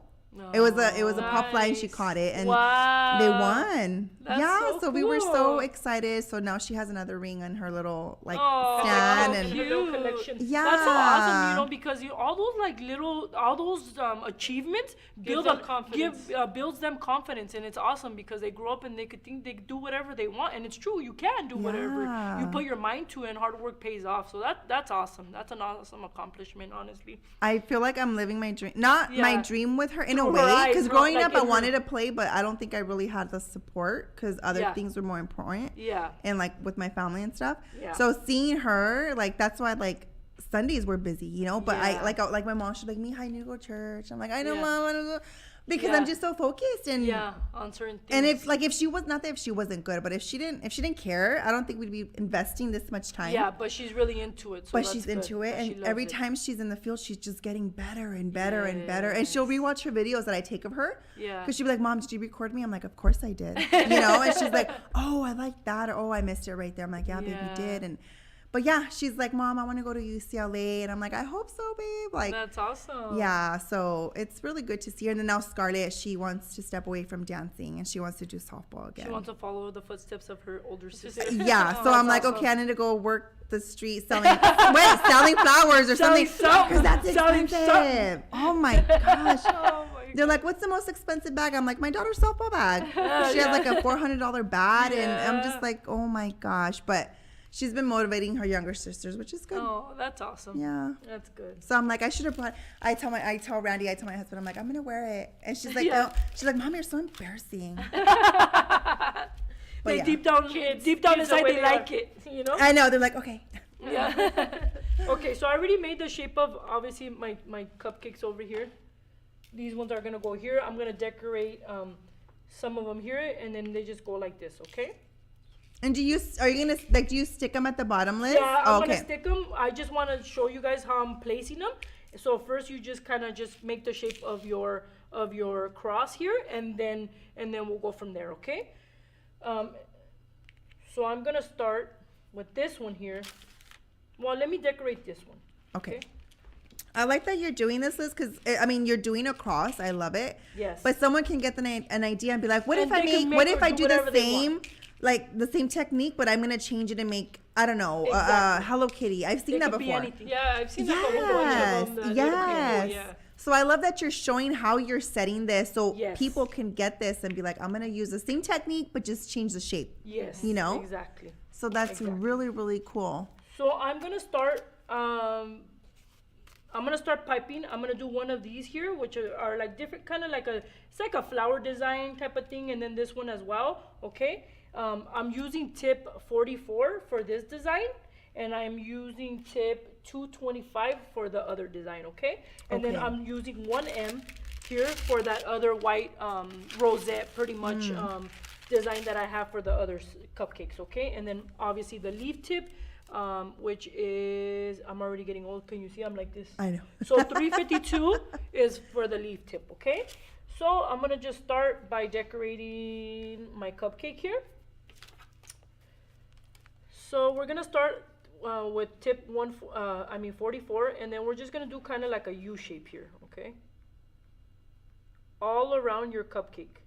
It was a pop line. She Nice. caught it, and Wow. they won. That's Yeah, so we were so cool. excited. So now she has another ring on her little Aw, stand, how and Her little Cute. collection. Yeah. That's so awesome, you know, because all those achievements Gives build them up, confidence. builds them confidence, and it's awesome because they grow up and they could think they could do whatever they want, and it's true, you can do whatever you Yeah. put your mind to, and hard work pays off. So that's awesome. That's an awesome accomplishment, honestly. I feel like I'm living my dream. Not my Yeah. dream with her in a Through her way, eyes, because huh? growing Like up, I in her- wanted to play, but I don't think I really had the support because other Yeah. things were more important. Yeah. And like with my family and stuff. Yeah. So seeing her, like that's why like Sundays were busy, you know. But Yeah. I like my mom, she'd be like, "Mija, I need to go to church." I'm like, "I know, Yeah. Mom, I don't go." because Yeah. I'm just so focused and Yeah, on certain things. and if she was, not that if she wasn't good, but if she didn't care, I don't think we'd be investing this much time. Yeah, but she's really into it. So But that's she's good. into it, She and loves every it. time she's in the field, she's just getting better and better and better. And she'll rewatch her videos that I take of her. Yeah. Because she'll be like, "Mom, did you record me?" I'm like, "Of course I did." You know, and she's like, "Oh, I like that," or "Oh, I missed it right there." I'm like, "Yeah, babe, you Yeah. did." And but yeah, she's like, "Mom, I want to go to UCLA," and I'm like, "I hope so, babe." Like, That's awesome. yeah, so it's really good to see her. And then now Scarlett, she wants to step away from dancing and she wants to do softball again. She wants to follow the footsteps of her older sister. Yeah, so Oh, I'm that's like, awesome. okay, I need to go work the street selling selling flowers or Selling something soap. because that's Selling expensive. Oh my gosh. Oh my They're like, what's the most expensive bag? I'm like, my daughter's softball bag. She has like a $400 bat, and I'm Yeah. just like, oh my gosh. But she's been motivating her younger sisters, which is good. Oh, that's awesome. Yeah. That's good. So I'm like, I should have brought. I tell Randy, I tell my husband, I'm like, I'm gonna wear it, and she's like, Yeah. oh. She's like, Mom, you're so embarrassing. But They yeah. deep down Kids inside the way they they like are. it, you know? I know. They're like, okay. Yeah. Okay, so I already made the shape of obviously my cupcakes over here. These ones are gonna go here. I'm gonna decorate some of them here, and then they just go like this. Okay? And are you gonna like? Do you stick them at the bottom, Liz? Yeah, Oh, I'm okay. gonna stick them. I just want to show you guys how I'm placing them. So first, you just kind of just make the shape of your cross here, and then we'll go from there. Okay? So I'm gonna start with this one here. Well, let me decorate this one. Okay. I like that you're doing this, Liz, because I mean you're doing a cross. I love it. Yes. But someone can get an idea and be like, what And if I they can make? What make if or I do do the whatever they same, want. like the same technique, but I'm gonna change it and make I don't know, Exactly. Hello Kitty. I've seen It that could be before. anything. Yeah, I've seen like a whole bunch Yes, of them. the little yes. people, yeah. So I love that you're showing how you're setting this, so Yes. people can get this and be like, I'm gonna use the same technique, but just change the shape. Yes. You know? Exactly. So that's Exactly. really, really cool. So I'm gonna start. I'm gonna start piping. I'm gonna do one of these here, which are like different, kind of like it's like a flower design type of thing, and then this one as well. Okay. I'm using tip 44 for this design, and I'm using tip 225 for the other design. Okay. And then Okay. I'm using 1M here for that other white rosette, pretty much design that I have for the other cupcakes. Okay. And then obviously the leaf tip. Which is, I'm already getting old. Can you see? I'm like this. I know. So 352 is for the leaf tip, okay? So I'm gonna just start by decorating my cupcake here. So we're gonna start with tip 44, and then we're just gonna do kind of like a U shape here, okay? All around your cupcake.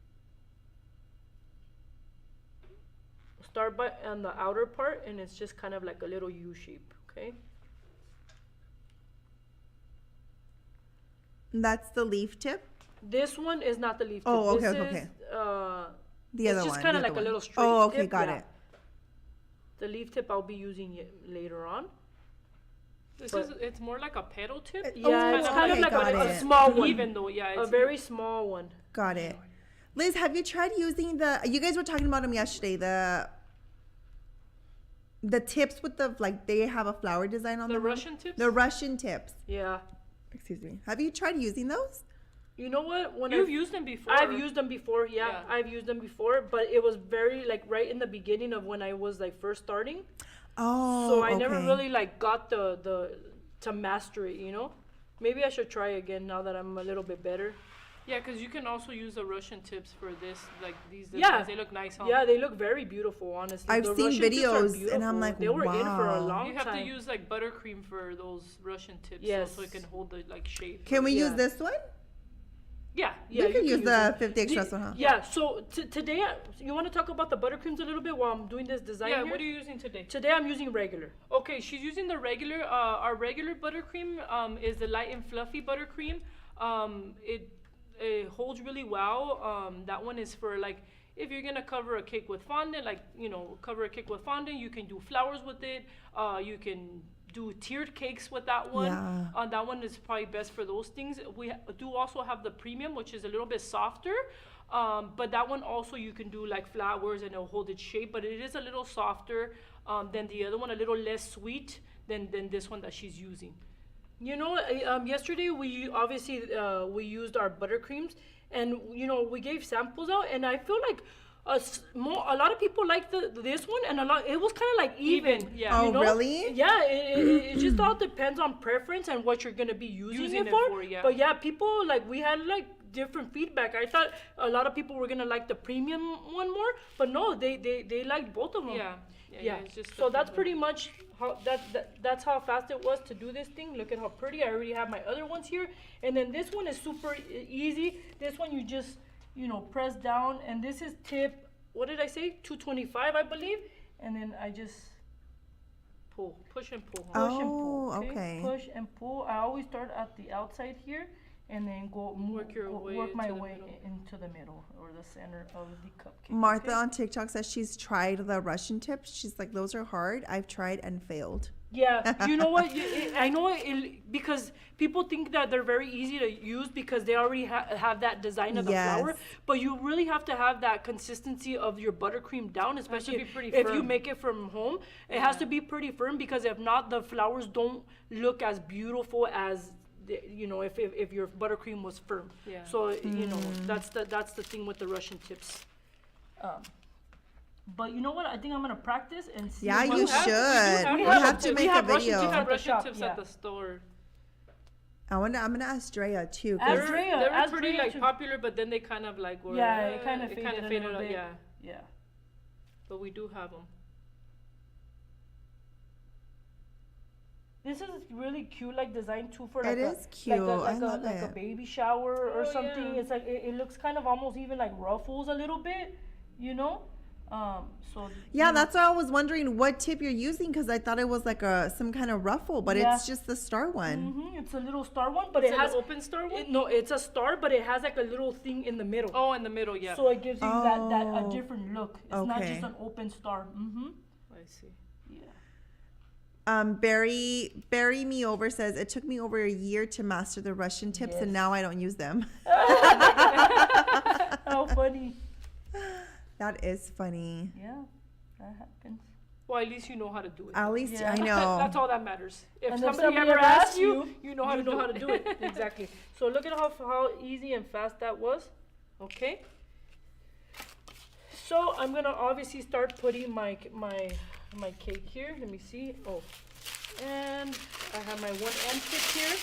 Start by on the outer part, and it's just kind of like a little U shape, okay? That's the leaf tip. This one is not the leaf tip. Oh, okay, This okay. is, The other it's one. just kind the of like other a one. little straight Oh, okay, tip, got yeah. it. The leaf tip, I'll be using it later on. This But- is it's more like a petal tip. Yeah, it's kind of okay, like got a it. small one. Even though, yeah, A it's very small one. Got it. Liz, have you tried using you guys were talking about them yesterday, the tips with the, like, they have a flower design on the them? Russian tips. The Russian tips. Yeah. Excuse me. Have you tried using those? You know what? When You've used them before. I've used them before, yeah, Yeah. I've used them before, but it was very, like, right in the beginning of when I was, like, first starting. Oh, So I never okay. really, like, got to master it, you know? Maybe I should try again now that I'm a little bit better. Yeah, because you can also use the Russian tips for this, like these designs. Yeah. They look nice, huh? Yeah, they look very beautiful, honestly. I've The seen Russian tips are videos, and I'm beautiful. like, they were in for a wow. long You have time. to use like buttercream for those Russian tips, Yes. so it can hold the like shape. Can we use Yeah. this one? Yeah, Yeah, we could you use can the use it. 50 express one, huh? Yeah, so today, you want to talk about the buttercreams a little bit while I'm doing this design yeah. here? What are you using today? Today I'm using regular. Okay, she's using the regular. Our regular buttercream is the light and fluffy buttercream. It holds really well. That one is for like if you're gonna cover a cake with fondant, like cover a cake with fondant. You can do flowers with it. You can do tiered cakes with that one. Yeah. That one is probably best for those things. We do also have the premium, which is a little bit softer. But that one also you can do like flowers and it'll hold its shape, but it is a little softer than the other one, a little less sweet than this one that she's using. You know, yesterday we obviously we used our buttercreams, and you know we gave samples out, and I feel like a lot of people like this one, and it was kind of like even. Yeah. Oh, you know? really? Yeah, it just all depends on preference and what you're gonna be using it for. Yeah. But yeah, people like we had like different feedback. I thought a lot of people were gonna like the premium one more, but no, they liked both of them. Yeah. Yeah. It's just So that's pretty much how that's how fast it was to do this thing. Look at how pretty. I already have my other ones here, and then this one is super easy. This one you just press down, and this is tip. What did I say? 225, I believe. And then I just pull, push and pull. Push and pull. Okay. Push and pull. I always start at the outside here, and then work my way into the middle or the center of the cupcake. Martha on TikTok says she's tried the Russian tips. She's like, those are hard. I've tried and failed. Yeah, you know what? I know because people think that they're very easy to use because they already have that design of the flour. But you really have to have that consistency of your buttercream down, especially if you make it from home. It has to be pretty firm because if not, the flowers don't look as beautiful as if your buttercream was firm. Yeah. So that's the thing with the Russian tips. But you know what? I think I'm gonna practice and see. Yeah, you should. We have have to make a video. We have At the Russian shop, tips yeah. at the store. I'm gonna ask Drea too. 'cause They were pretty like popular, but then they kind of like were. Yeah, it kind of faded a little out. bit. Yeah. Yeah. But we do have them. This is really cute, like design too for It like is cute. I love like a it. baby shower or Oh, something. yeah. It's like it looks kind of almost even like ruffles a little bit, you know. So Yeah, that's why I was wondering what tip you're using because I thought it was like some kind of ruffle, but Yeah. it's just the star one. It's a little star one, but It's it an has open star one. no, it's a star, but it has like a little thing in the middle. Oh, in the middle, yeah. So it gives you that a Oh. different look. It's not Okay. just an open star. I see. Yeah. Barry Me Over says it took me over a year to master the Russian tips, and now I don't use them. How funny. That is funny. Yeah, that happens. Well, at least you know how to do it. At least Yeah. I know. That's all that matters. If And somebody ever asks you, you know how to do it. Exactly. So look at how easy and fast that was. Okay. So I'm gonna obviously start putting my cake here. Let me see. Oh, and I have my 1 tip here.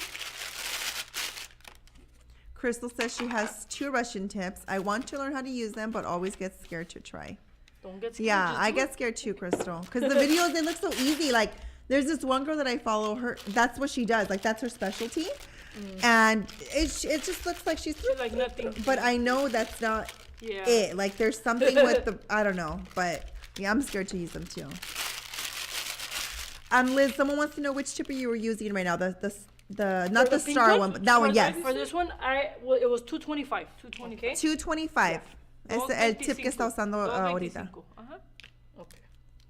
Crystal says she has 2 Russian tips. I want to learn how to use them, but always get scared to try. Don't get scared. Yeah, just I do get scared too, Crystal. Because the videos, they look so easy. Like, there's this one girl that I follow. Her, that's what she does. Like, that's her specialty. And it just looks like she's Like nothing. But I know that's not Yeah. it. Like, there's something with the, I don't know. But, yeah, I'm scared to use them, too. Liz, someone wants to know which chipper you were using right now. Not the the pink star one? one, but that one, yes. For this one, it was 225. 225. Okay. 225. Es el tip que está 2.25. usando ahorita. Ajá. Okay.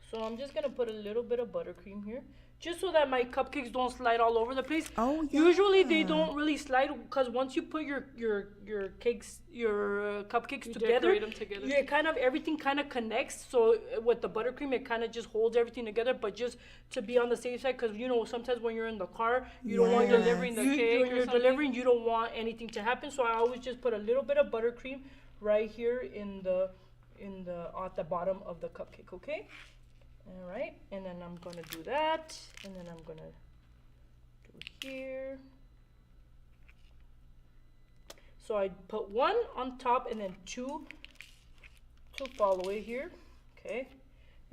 So I'm just gonna put a little bit of buttercream here, just so that my cupcakes don't slide all over the place. Oh, yeah. Usually they don't really slide because once you put your cupcakes together, decorate them together. you kind of everything kind of connects. So with the buttercream, it kind of just holds everything together. But just to be on the safe side, because sometimes when you're in the car, you don't want Yes. delivering the cake when or you're something. delivering, you don't want anything to happen. So I always just put a little bit of buttercream right here at the bottom of the cupcake. Okay. All right, and then I'm gonna do that, and then I'm gonna do here. So I put 1 on top and then 2 fall away here, okay?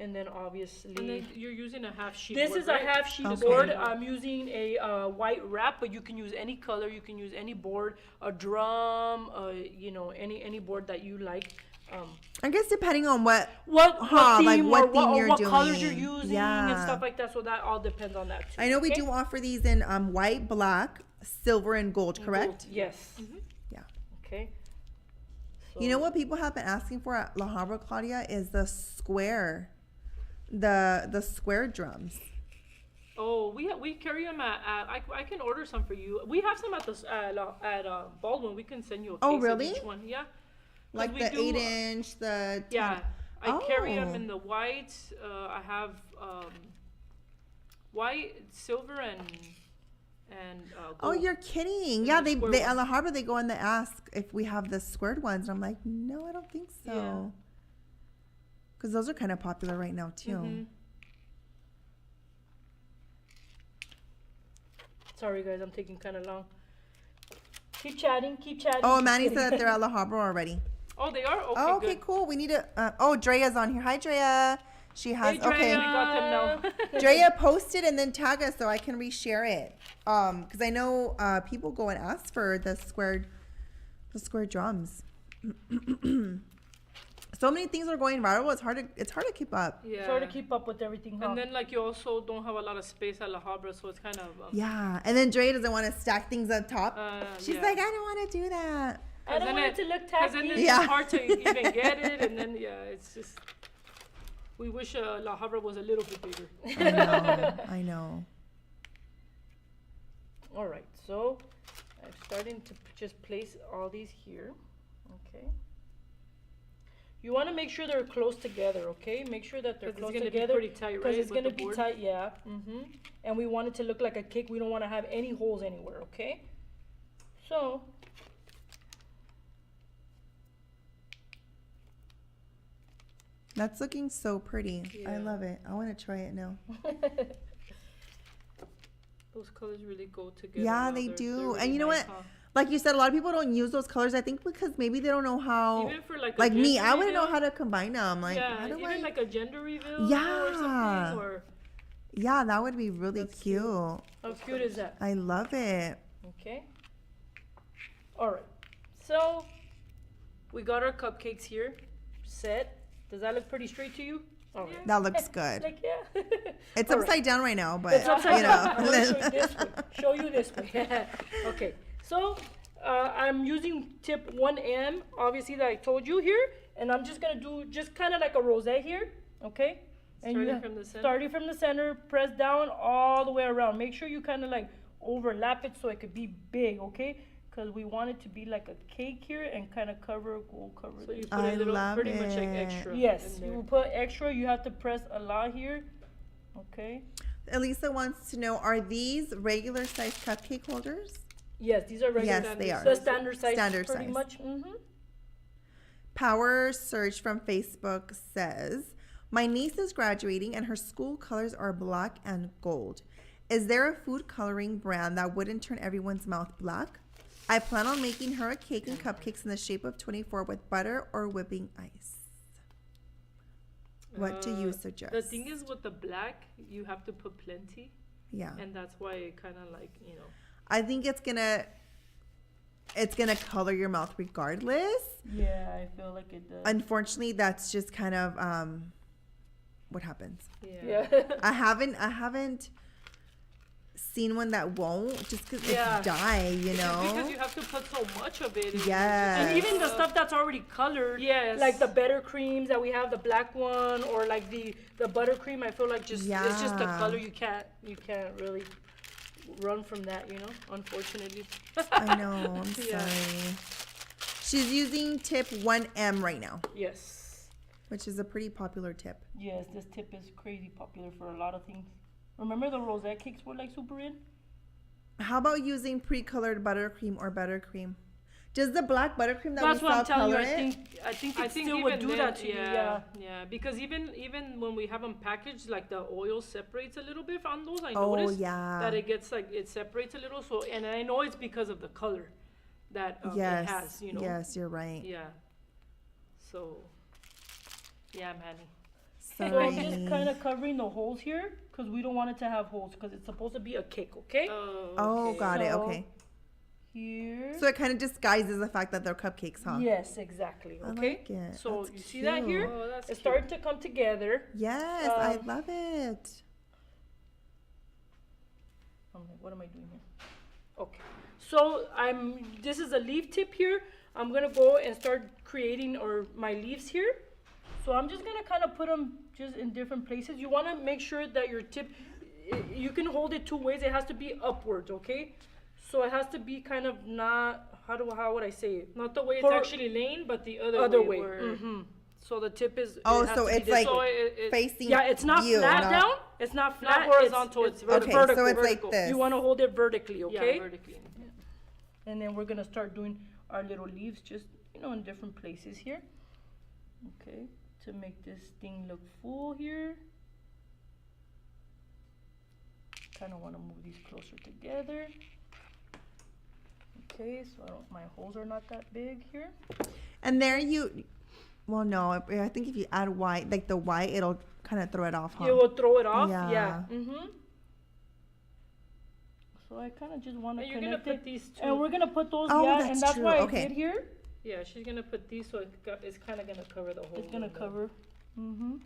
And then obviously, And then you're using a half sheet. this board, is right? a half sheet Okay. board. I'm using a white wrap, but you can use any color. You can use any board, a drum, any board that you like. I guess depending on what What like theme what or theme you're what colors you're doing. using and stuff like that. So that all depends on that too. I know we okay? do offer these in white, black, silver, and gold, correct? Yes. Yeah. Okay. So You know what people have been asking for at La Habra, Claudia, is the square, the square drums. Oh, we carry them at I can order some for you. We have some at Baldwin. We can send you a case Oh, of really? each one. Yeah. Like we the do, 8-inch, the 10. Yeah, I carry them Oh. in the white. I have white, silver, and Oh, gold. you're kidding. And Yeah, the they square at ones. La Habra, they go and they ask if we have the squared ones. And I'm like, no, I don't think Yeah. so. Because those are kind of popular right now, too. Mhm. Sorry, guys, I'm taking kind of long. Keep chatting, keep chatting. Oh, keep Manny kidding. said that they're at La Habra already. Oh, they are? Okay, Oh, okay, good. cool. We need to. Drea's on here. Hi, Drea. She has. Hey, Drea, Okay. we got them now. Drea, post it and then tag us so I can reshare it. Because I know people go and ask for the squared drums. So many things are going viral. It's hard to keep up. Yeah. Sort of keep up with everything, huh? And then, like, you also don't have a lot of space at La Habra, so it's kind of... Yeah, and then Drea doesn't want to stack things up top. She's yeah. like, I don't want to do that. I don't then want it to look Because then tacky. it's Yeah. hard to even get it, and then, it's just... We wish La Habra was a little bit bigger. I know. All right, so I'm starting to just place all these here. Okay. You want to make sure they're close together, okay? Make sure that they're 'Cause it's close gonna be together. pretty tight, Because right, it's with going to the be board? tight, yeah. And we want it to look like a cake. We don't want to have any holes anywhere, okay? So, That's looking so pretty. I Yeah. love it. I want to try it now. Those colors really go together. Yeah, now. they They're do. really And you know nice, what? huh? Like you said, a lot of people don't use those colors. I think because maybe they don't know how. Even for like, Like a me, gender I wouldn't know reveal, how to combine them. Like, yeah, how do even I? like a gender reveal or Yeah. something. Or Yeah, that would be really That's cute. cute. how cute is that? I love it. Okay. All right. So, we got our cupcakes here. set. Does that look pretty straight to you? All right. That looks good. Like, yeah. It's All right. upside down right now, but It's upside you down. I'm know. gonna show you this way. Okay, so I'm using tip 1M, obviously, that I told you here, and I'm just gonna do just kind of like a rosette here, okay? And Starting from the center? Starting from the center, press down all the way around. Make sure you kind of like overlap it so it could be big, okay? Because we want it to be like a cake here and kind of cover. So you put I a little, love pretty much like it. extra. Yes, in you there. will put extra. You have to press a lot here, okay? Elisa wants to know: are these regular size cupcake holders? Yes, these are regular. Yes, they are. The standard size, Standard pretty size. much. Mm-hmm. Power Search from Facebook says, my niece is graduating and her school colors are black and gold. Is there a food coloring brand that wouldn't turn everyone's mouth black? I plan on making her a cake and cupcakes in the shape of 24 with butter or whipping ice. What do you suggest? The thing is, with the black, you have to put plenty, Yeah. and that's why it kind of like, I think it's gonna color your mouth regardless. Yeah, I feel like it does. Unfortunately, that's just kind of what happens. yeah. I haven't seen one that won't, just because Yeah. it's dye, you know. Because you have to put so much of it. Yes. And even the stuff that's already colored, Yes. like the better creams that we have, the black one, or like the buttercream, I feel like just it's just the Yeah. color. You can't really run from that, unfortunately. I know. I'm Yeah. sorry. She's using tip 1M right now, Yes. which is a pretty popular tip. Yes, this tip is crazy popular for a lot of things. Remember the rosette cakes were like super in? How about using pre-colored buttercream or buttercream? Does the black buttercream that That's we what saw I'm telling you. color I it? think I it think still even would do then, that to you. Yeah. yeah. Because even when we have them packaged, like the oil separates a little bit on those. I Oh, noticed yeah. that it gets like it separates a little. So, and I know it's because of the color that Yes. it has. Yes, you're right. Yeah. So, yeah, Manny. So I'm Sorry. just kind of covering the holes here because we don't want it to have holes because it's supposed to be a cake, okay? Oh, okay. got it. So- Okay. Here. So it kind of disguises the fact that they're cupcakes, huh? Yes, exactly. I Okay. like it. So That's you see that here? cute. Oh, that's It's cute. starting to come together. Yes, I Um, love it. I'm like, what am I doing here? Okay. So this is a leaf tip here. I'm gonna go and start creating my leaves here. So I'm just gonna kind of put them just in different places. You wanna make sure that your tip, you can hold it two ways. It has to be upwards, okay? So it has to be kind of not, how would I say it? Not the way it's For- actually laying, but the other Other way. way. where- Mm-hmm. So the tip is. Oh, it has so to be it's this like way. facing. Yeah, it's not you, flat not- down. It's not flat. Not horizontal, it's Okay, vertical. so it's like vertical. this. You want to hold it vertically, okay? Yeah, vertically. And then we're gonna start doing our little leaves, just in different places here. Okay, to make this thing look full here. Kind of want to move these closer together. Okay, so my holes are not that big here. And there you, well, no, I think if you add white, like the white, it'll kind of throw it off, huh? You will throw it off. Yeah. Yeah. Mhm. So I kind of just want to And you're gonna connect it. put these two. And we're gonna put those, Oh, yeah, that's and that's true. why Okay. I did here. Yeah, she's gonna put these so it's kind of gonna cover the whole. It's gonna window. cover. Mhm.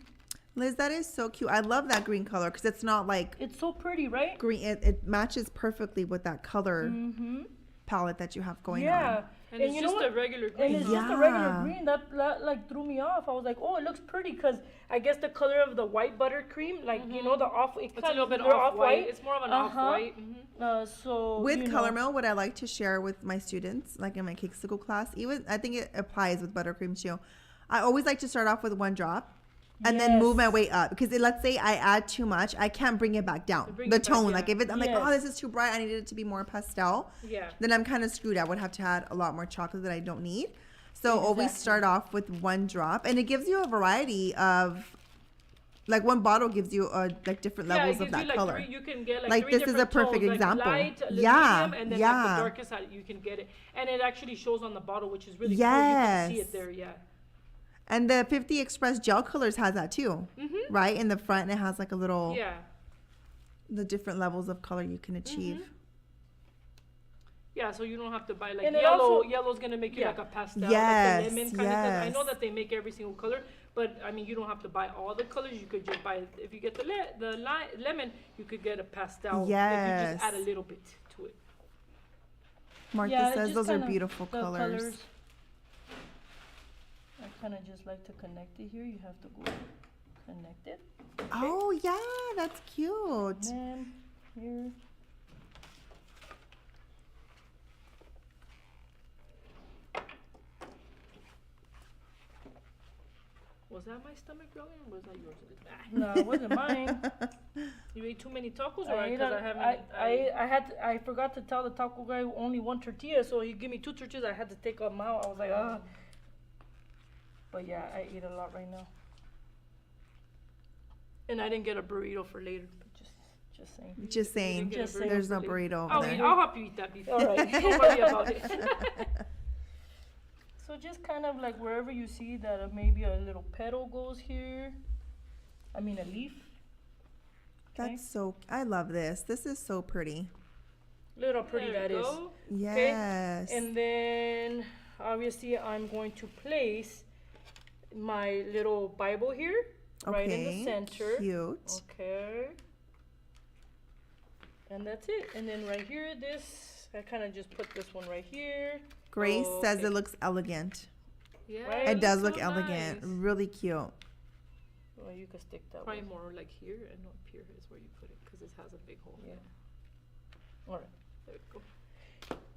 Liz, that is so cute. I love that green color because it's not like It's so pretty, right? green. It matches perfectly with that color Mhm. palette that you have going Yeah. on. And, And it's you know just what? a regular And green. it's huh? just a regular Yeah. green that like threw me off. I was like, oh, it looks pretty because I guess the color of the white buttercream, like the off, It's a little bit they're off-white. It's more of an Uh-huh. off-white. So With color mill, what I like to share with my students, like in my Cakesicle class, even I think it applies with buttercream too. I always like to start off with one drop and then move my Yes. way up because let's say I add too much, I can't bring it back down. Bring The it back, tone, yeah. like if I'm like, oh, Yes. this is too bright, I needed it to be more pastel. Yeah. Then I'm kind of screwed. I would have to add a lot more chocolate that I don't need. So always Exactly. start off with one drop, and it gives you a variety of, like one bottle gives you like different Yeah, it levels of gives that you like color. you can get Like, three this is a different perfect tones, example. Like light, Yeah, medium, and then like yeah. the darkest side you can get it, and it actually shows on the bottle, which is really Yes. cool. You can see it there. Yeah. And the 50 Express Gel Colors has that too, Mhm. right? In the front, it has like a little, Yeah. the different levels of color you can achieve. Yeah, so you don't have to buy like And it yellow. also- Yellow's gonna make you Yeah. like a pastel, Yes, like the lemon kind of thing. I know yes. that they make every single color, but I mean you don't have to buy all the colors. You could just buy if you get the lemon, you could get a pastel. If you Yes. just add a little bit to it. Martha Yeah, it says just those are kinda- beautiful the colors. I kind of just like to connect it here. You have to go connect it. Oh yeah, that's cute. And then here. Was that my stomach growling or was that yours? No, it wasn't mine. You ate too many tacos, or I, ate because a- I haven't? I forgot to tell the taco guy only one tortilla, so he gave me 2 tortillas. I had to take them out. I was like, ah. But yeah, I eat a lot right now. And I didn't get a burrito for later. Just saying. Just saying, Just saying. there's no burrito over I'll there. help you eat that before. All right. Don't worry about it. So just kind of like wherever you see that maybe a little petal goes here. I mean a leaf. Okay. That's so, I love this. This is so pretty. Look how pretty There that you is. go. Yes. And then obviously I'm going to place my little Bible here, right in the center. Cute. Okay. And that's it. And then right here, this, I kind of just put this one right here. Grace Oh, says okay. it looks elegant. Yeah, Right? It does looks look so elegant. nice. Really cute. Well, you can stick that Probably one. more like here and up here is where you put it because it has a big hole. Yeah. All right. There you go.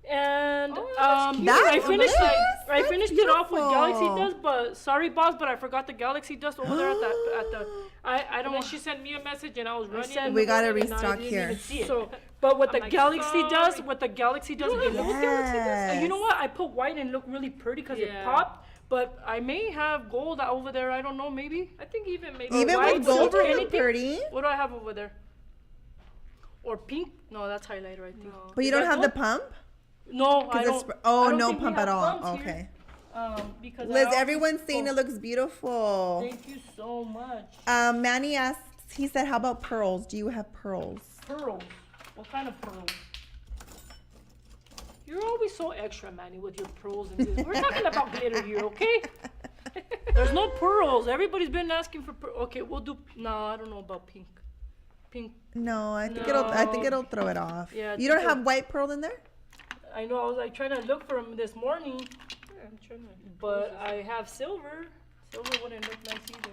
And Oh, that's cute. That's I finished nice. I That's finished it off with Galaxy beautiful. Dust, but sorry, boss, but I forgot the Galaxy Dust over there at the. I And don't then know. she sent me a message and I was running. sent- in We the gotta morning and I restock didn't here. even see it. So, but with I'm the like, Galaxy Dust, sorry. with the Galaxy Dust, it looks. Yes. You know what? I put white and it looked really pretty because it Yeah. popped. But I may have gold over there. I don't know. Maybe. I think even maybe Even white, with gold, silver, it look anything? pretty. What do I have over there? Or pink? No, that's highlighter. I think. No. But you Is don't that have the gold? pump? No, I 'Cause don't. it's, I oh, don't no think we pump at have all. pumps here. Okay. Because Liz, I also- everyone's saying Oh, it looks beautiful. Thank you so much. Manny asks, he said, how about pearls? Do you have pearls? Pearls. What kind of pearls? You're always so extra, Manny, with your pearls and this. We're talking about glitter here, okay? There's no pearls. Everybody's been asking for okay, we'll do no, I don't know about pink. Pink. No, I think No. it'll throw it off. Yeah, I You don't think have white pearl in there? I know I was like trying to look for them this morning, Yeah, I'm trying to. but I have silver. Silver wouldn't look nice either.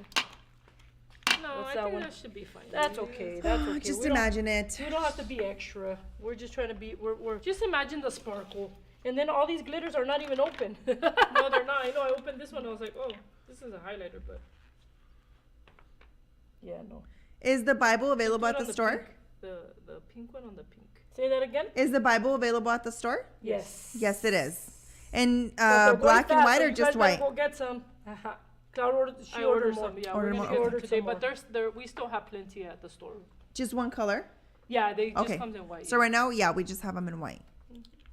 No, What's I that think one? that should be fine. That's okay. That's okay. Just we don't- imagine it. We don't have to be extra. We're just trying to be we're Just imagine the sparkle. And then all these glitters are not even open. No, they're not. I know. I opened this one. I was like, oh, this is a highlighter, but Yeah, no. Is the Bible available Put at on the store? pink. The pink one on the pink. Say that again? Is the Bible available at the store? Yes. Yes, it is. And But they're going black and fast, white so or you just guys better white? Go get some. Cloud ordered. She I ordered ordered more. some. Yeah, Order we're more, gonna okay. get Order today, some but more. we still have plenty at the store. Just one color? Yeah, they just Okay. comes in white. So right now, yeah, we just have them in white.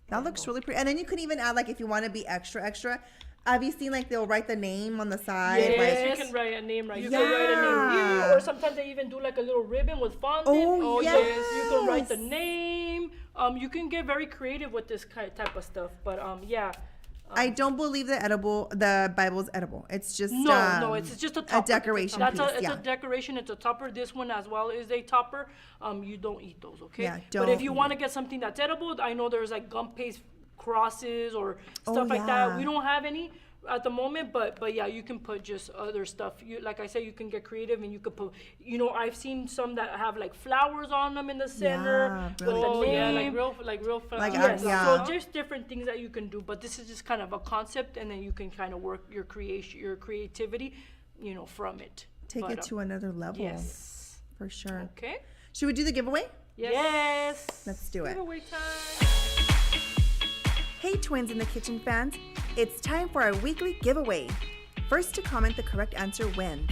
That looks really pretty. And then you can even add, like, if you want to be extra, extra. Have you seen, like, they'll write the name on the side? Yes. Like, you can write a name right You here. can write a name Yeah. here, or sometimes they even do like a little ribbon with fondant. Oh, yes. You can write the yes. name. You can get very creative with this type of stuff. But yeah. I don't believe the Bible's edible. It's just No, it's just a topper. decoration That's piece. it's yeah. a decoration. It's a topper. This one as well is a topper. You don't eat those, okay? Yeah, But if don't you eat want to get something that's edible, I know there's like gum paste crosses or stuff like yeah. that. We don't have any at the moment, but yeah, you can put just other stuff. You like I said, you can get creative and you could put. I've seen some that have like flowers on them in the center. Yeah, really with the Oh yeah, name. like real Like, Yes. yeah. So just different things that you can do, but this is just kind of a concept, and then you can kind of work your creativity, from it. Take But, it to another level. yes. For sure. Okay. Should we do the giveaway? Yes. Let's do it. Giveaway time. Hey, Twins in the Kitchen fans. It's time for our weekly giveaway. First to comment the correct answer wins.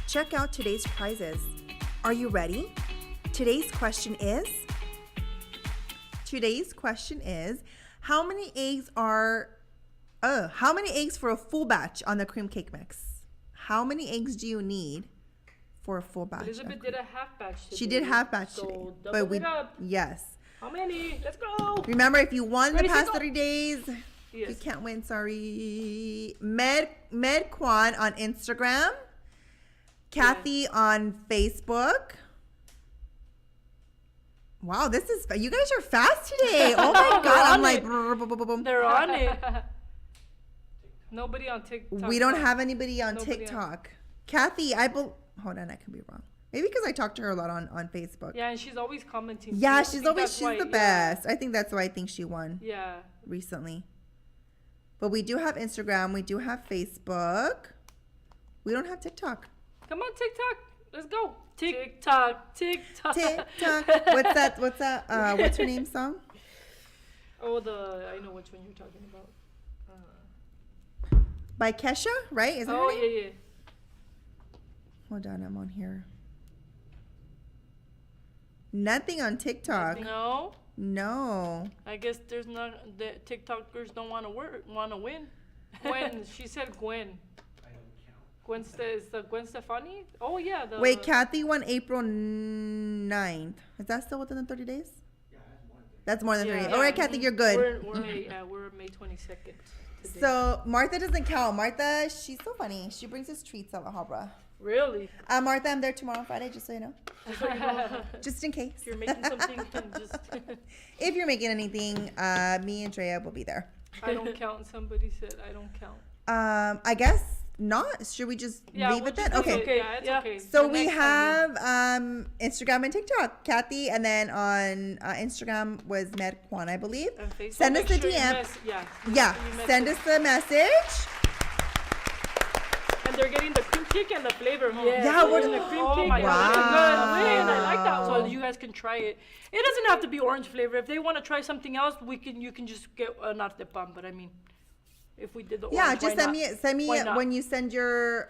Check out today's prizes. Are you ready? Today's question is, how many eggs for a full batch on the cream cake mix? How many eggs do you need for a full batch? Elizabeth did a half batch today. She did half batch so today, double but we it up. yes. How many? Let's go. Remember, if you won the Ready, set, past go. 30 days, you Yes. can't win. Sorry. Med Kwan on Instagram, Kathy on Facebook. Wow, you guys are fast today. Oh my god, I'm on like it. brr, boom, boom, boom, boom. They're on it. Nobody on TikTok. We don't have anybody on Nobody on- TikTok. Kathy, hold on, I could be wrong. Maybe because I talked to her a lot on Facebook. Yeah, and she's always commenting. Yeah, too. I think that's she's why- the best. I think that's why I think she won Yeah. recently. But we do have Instagram. We do have Facebook. We don't have TikTok. Come on, TikTok. Let's go. TikTok. TikTok. What's that? What's her name song? Oh, I know which one you're talking about. By Kesha, right? Is that Oh, her name? yeah. Hold on, I'm on here. Nothing on TikTok. No, No. I guess there's not. The TikTokers don't want to win. Gwen, she said Gwen. Is the Gwen Stefani? Oh yeah. Wait, Kathy won April 9th. Is that still within the 30 days? That's more than 30 Yeah. days. All right, Kathy, you're good. We're May 22nd. Today. So Martha doesn't count. Martha, she's so funny. She brings us treats at La Habra. Really? Martha, I'm there tomorrow on Friday, just so you know. Just so you know, Just in case. if you're making something, just If you're making anything, me and Drea will be there. I don't count. Somebody said I don't count. I guess not. Should we just leave we'll it just then? leave it. Okay. Yeah, it's Yeah. okay. So The we next time have Instagram and TikTok. Kathy, and then on Instagram was Med Kwan, I believe. and Facebook. Send us Make the sure you DM. Yeah. Yeah, You send us the message. And they're getting the cream cake and the flavor. Huh? Yeah, Yeah, we're in the cream Oh cake. my God, Wow. that's a good win. I like that. So So you guys can try it. It doesn't have to be orange flavor. If they want to try something else, you can just get not the pan, but I mean, if we did the Yeah, orange, just why send me Why not? when you send your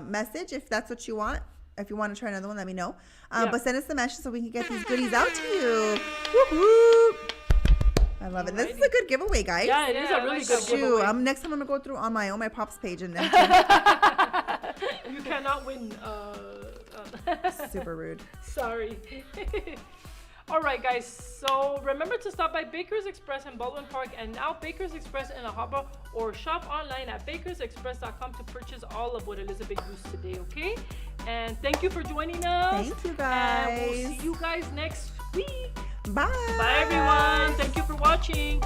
message if that's what you want. If you want to try another one, let me know. Yeah. But send us the message so we can get these goodies out to you. Woo-hoo. I love it. This is a good giveaway, guys. Yeah, it is Yeah, a I really like good that. Shoot, giveaway. next time I'm gonna go through on my Pops page and then You cannot win. super rude. Sorry. All right, guys. So remember to stop by Baker's Express in Baldwin Park and now Baker's Express in La Habra, or shop online at bakersexpress.com to purchase all of what Elizabeth used today. Okay? And thank you for joining us. Thank you, And guys. we'll see you guys next week. Bye. Bye, everyone. Thank you for watching.